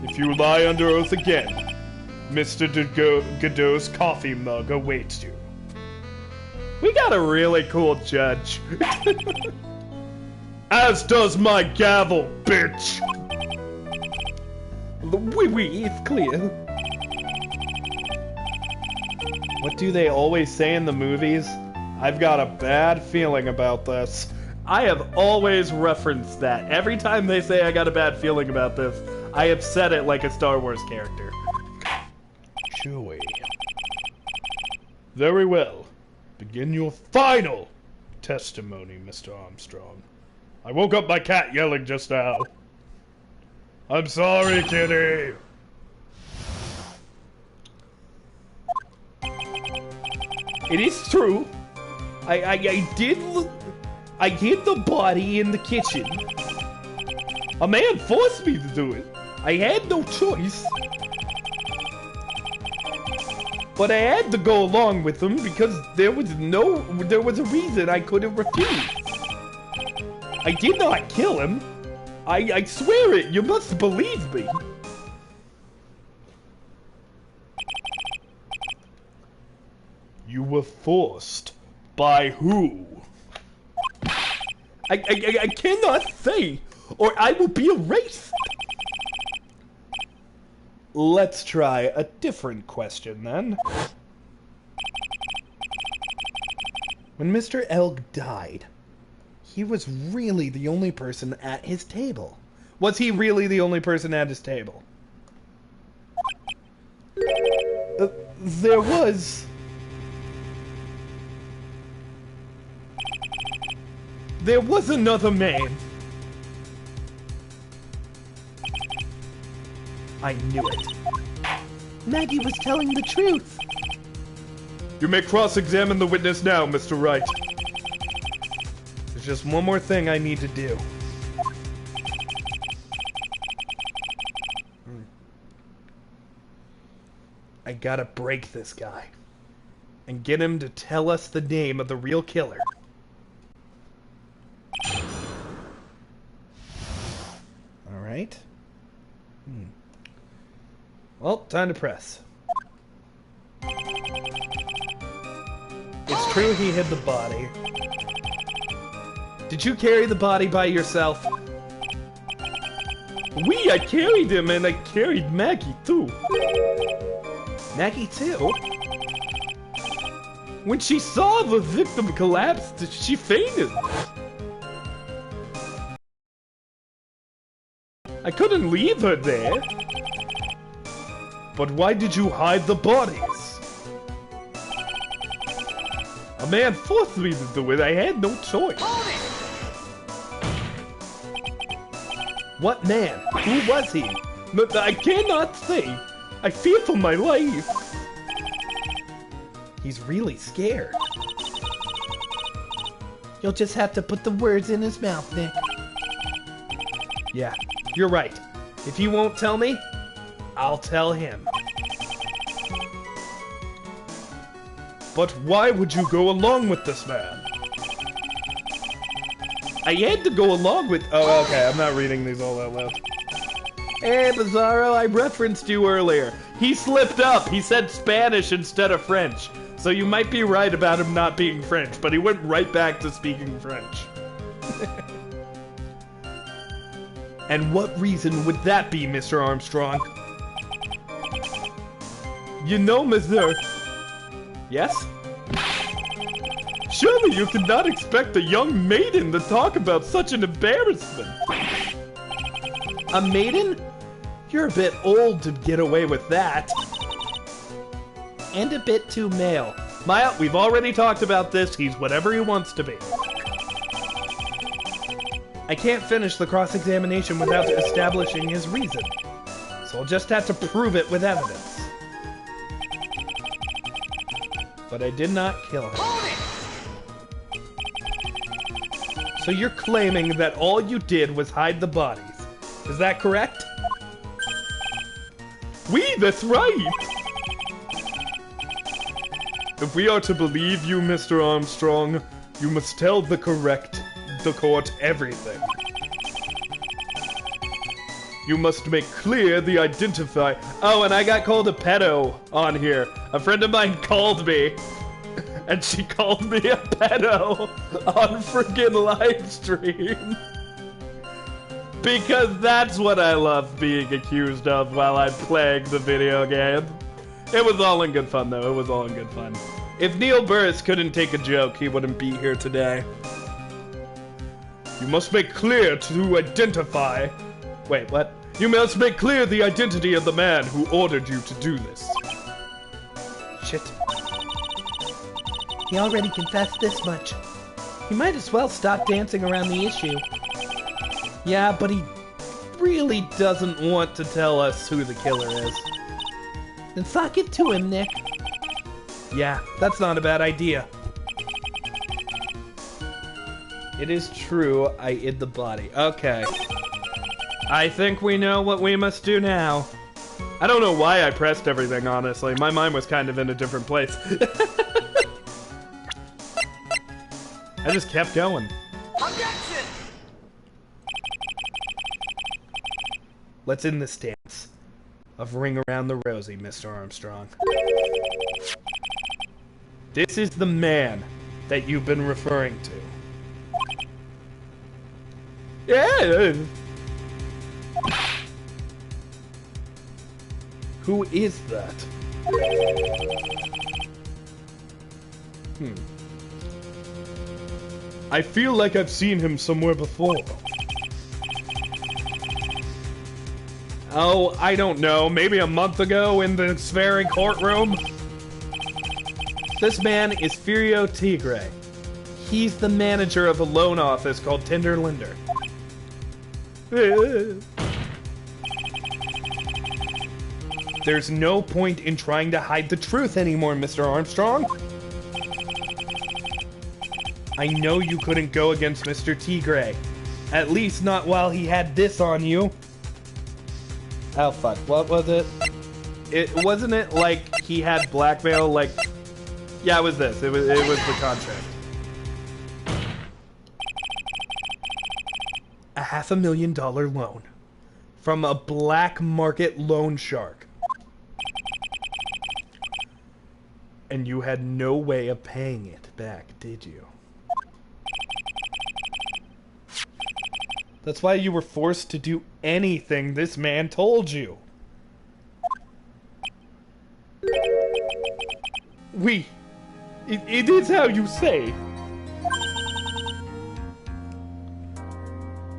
If you lie under oath again, Mr. Godot's coffee mug awaits you. We got a really cool judge. As does my gavel, bitch! Oui, it's clear. What do they always say in the movies? I've got a bad feeling about this. I have always referenced that. Every time they say I got a bad feeling about this, I have said it like a Star Wars character. Chewie. Very well. Begin your final testimony, Mr. Armstrong. I woke up my cat yelling just now. I'm sorry, kitty. It is true. I hid the body in the kitchen. A man forced me to do it. I had no choice. But I had to go along with him because there was a reason I couldn't refuse. I did not kill him. I swear it, you must believe me. You were forced. By who? I cannot say, or I will be erased. Let's try a different question then. When Mr. Elg died, he was really the only person at his table. Was he really the only person at his table? There was another man. I knew it. Maggie was telling the truth. You may cross-examine the witness now, Mr. Wright. There's just one more thing I need to do. I gotta break this guy and get him to tell us the name of the real killer. Well, time to press. It's true he hid the body. Did you carry the body by yourself? I carried him and I carried Maggie too. Maggie too? When she saw the victim collapse, she fainted. I couldn't leave her there. But why did you hide the bodies? A man forced me to do it. I had no choice. What man? Who was he? No, I cannot say. I fear for my life. He's really scared. You'll just have to put the words in his mouth, Nick. Yeah, you're right. If he won't tell me, I'll tell him. But why would you go along with this man? I had to go along with... Oh, okay, I'm not reading these all out loud. Hey, Bizarro, I referenced you earlier. He slipped up. He said Spanish instead of French. So you might be right about him not being French, but he went right back to speaking French. And what reason would that be, Mr. Armstrong? You know, Mr. Yes? Surely you could not expect a young maiden to talk about such an embarrassment. A maiden? You're a bit old to get away with that. And a bit too male. Maya, we've already talked about this. He's whatever he wants to be. I can't finish the cross-examination without establishing his reason. So I'll just have to prove it with evidence. But I did not kill him. So you're claiming that all you did was hide the bodies. Is that correct? That's right! If we are to believe you, Mr. Armstrong, you must tell the court everything. You must make clear the identify. Oh, and I got called a pedo on here. A friend of mine called me, and she called me a pedo on friggin' live stream. Because that's what I love being accused of while I'm playing the video game. It was all in good fun, though. It was all in good fun. If Neil Burris couldn't take a joke, he wouldn't be here today. You must make clear to identify... Wait, what? You must make clear the identity of the man who ordered you to do this. Shit. He already confessed this much. He might as well stop dancing around the issue. Yeah, but he really doesn't want to tell us who the killer is. Then sock it to him, Nick. Yeah, that's not a bad idea. It is true, I hid the body. Okay. I think we know what we must do now. I don't know why I pressed everything, honestly. My mind was kind of in a different place. I just kept going. Objection! Let's end this dance of Ring Around the Rosie, Mr. Armstrong. This is the man that you've been referring to. Yeah! Who is that? I feel like I've seen him somewhere before. Oh, I don't know. Maybe a month ago in the Spheric courtroom? This man is Furio Tigre. He's the manager of a loan office called Tinder Linder. There's no point in trying to hide the truth anymore, Mr. Armstrong. I know you couldn't go against Mr. Tigre. At least not while he had this on you. Oh fuck, what was it? Wasn't it like he had blackmail, like... Yeah, it was this. It was the contract. $500,000 loan. From a black market loan shark. And you had no way of paying it back, did you? That's why you were forced to do anything this man told you. It is how you say.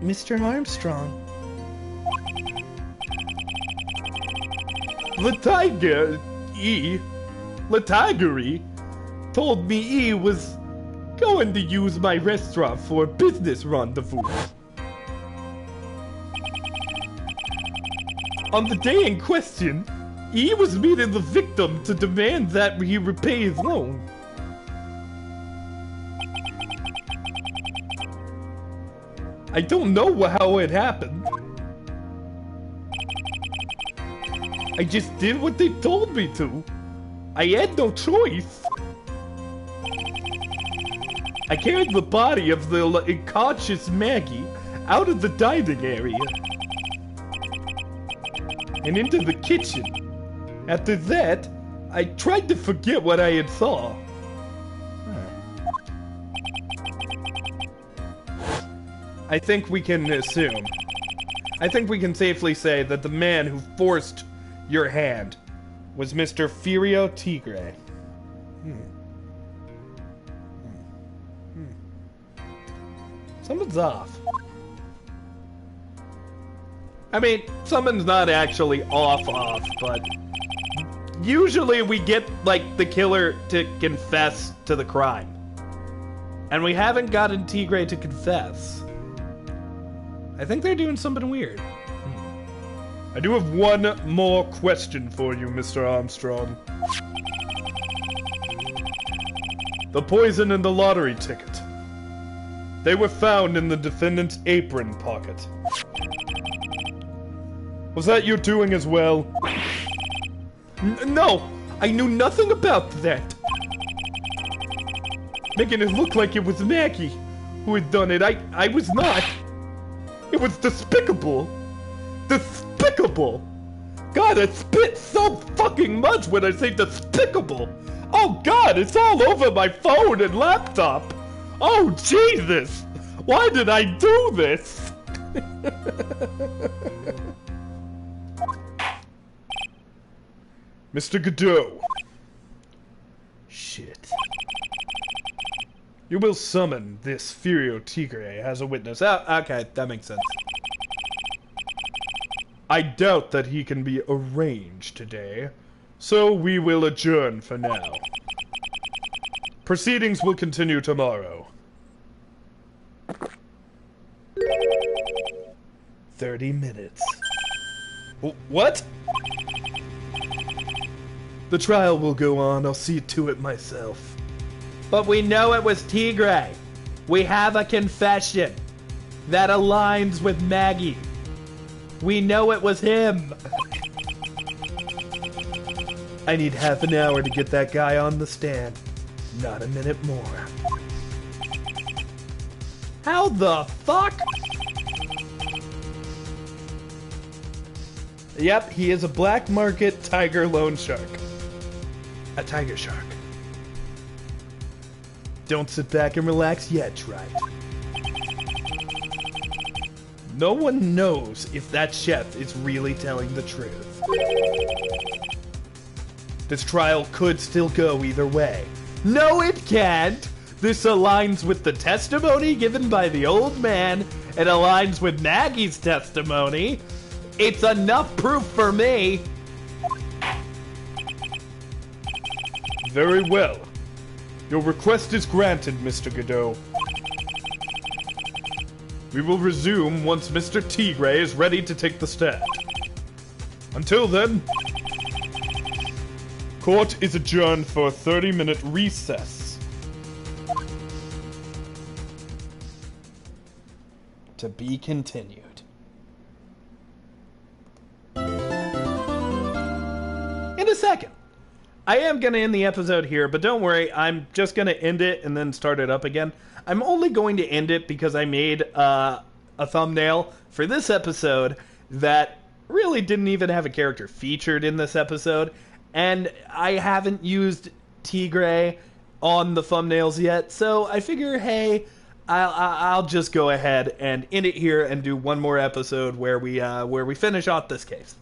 Mr. Armstrong. Lataggery told me he was going to use my restaurant for a business rendezvous. On the day in question, he was meeting the victim to demand that he repay his loan. I don't know how it happened. I just did what they told me to. I had no choice. I carried the body of the unconscious Maggie out of the dining area and into the kitchen. After that, I tried to forget what I had saw. I think we can assume. I think we can safely say that the man who forced your hand was Mr. Furio Tigre. Something's off. I mean, something's not actually off, but usually we get, like, the killer to confess to the crime. And we haven't gotten Tigre to confess. I think they're doing something weird. I do have one more question for you, Mr. Armstrong. The poison and the lottery ticket. They were found in the defendant's apron pocket. Was that your doing as well? No! I knew nothing about that! Making it look like it was Maggie who had done it. I was not. It was despicable. Despicable! God, I spit so fucking much when I say despicable! Oh God, it's all over my phone and laptop! Oh Jesus! Why did I do this? Mr. Godot. Shit. You will summon this Furio Tigre as a witness. Oh, okay, that makes sense. I doubt that he can be arranged today, so we will adjourn for now. Proceedings will continue tomorrow. 30 minutes. What? The trial will go on. I'll see to it myself. But we know it was Tigre. We have a confession that aligns with Maggie. We know it was him. I need half an hour to get that guy on the stand. Not a minute more. How the fuck? Yep, he is a black market tiger loan shark. A tiger shark. Don't sit back and relax yet, Wright. No one knows if that chef is really telling the truth. This trial could still go either way. No, it can't! This aligns with the testimony given by the old man. It aligns with Maggie's testimony. It's enough proof for me. Very well. Your request is granted, Mr. Godot. We will resume once Mr. Tigre is ready to take the stand. Until then, court is adjourned for a 30-minute recess. To be continued. In a second. I am going to end the episode here, but don't worry, I'm just going to end it and then start it up again. I'm only going to end it because I made a thumbnail for this episode that really didn't even have a character featured in this episode, and I haven't used Tigray on the thumbnails yet, so I figure, hey, I'll just go ahead and end it here and do one more episode where we finish off this case.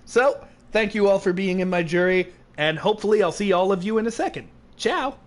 So, thank you all for being in my jury, and hopefully I'll see all of you in a second. Ciao!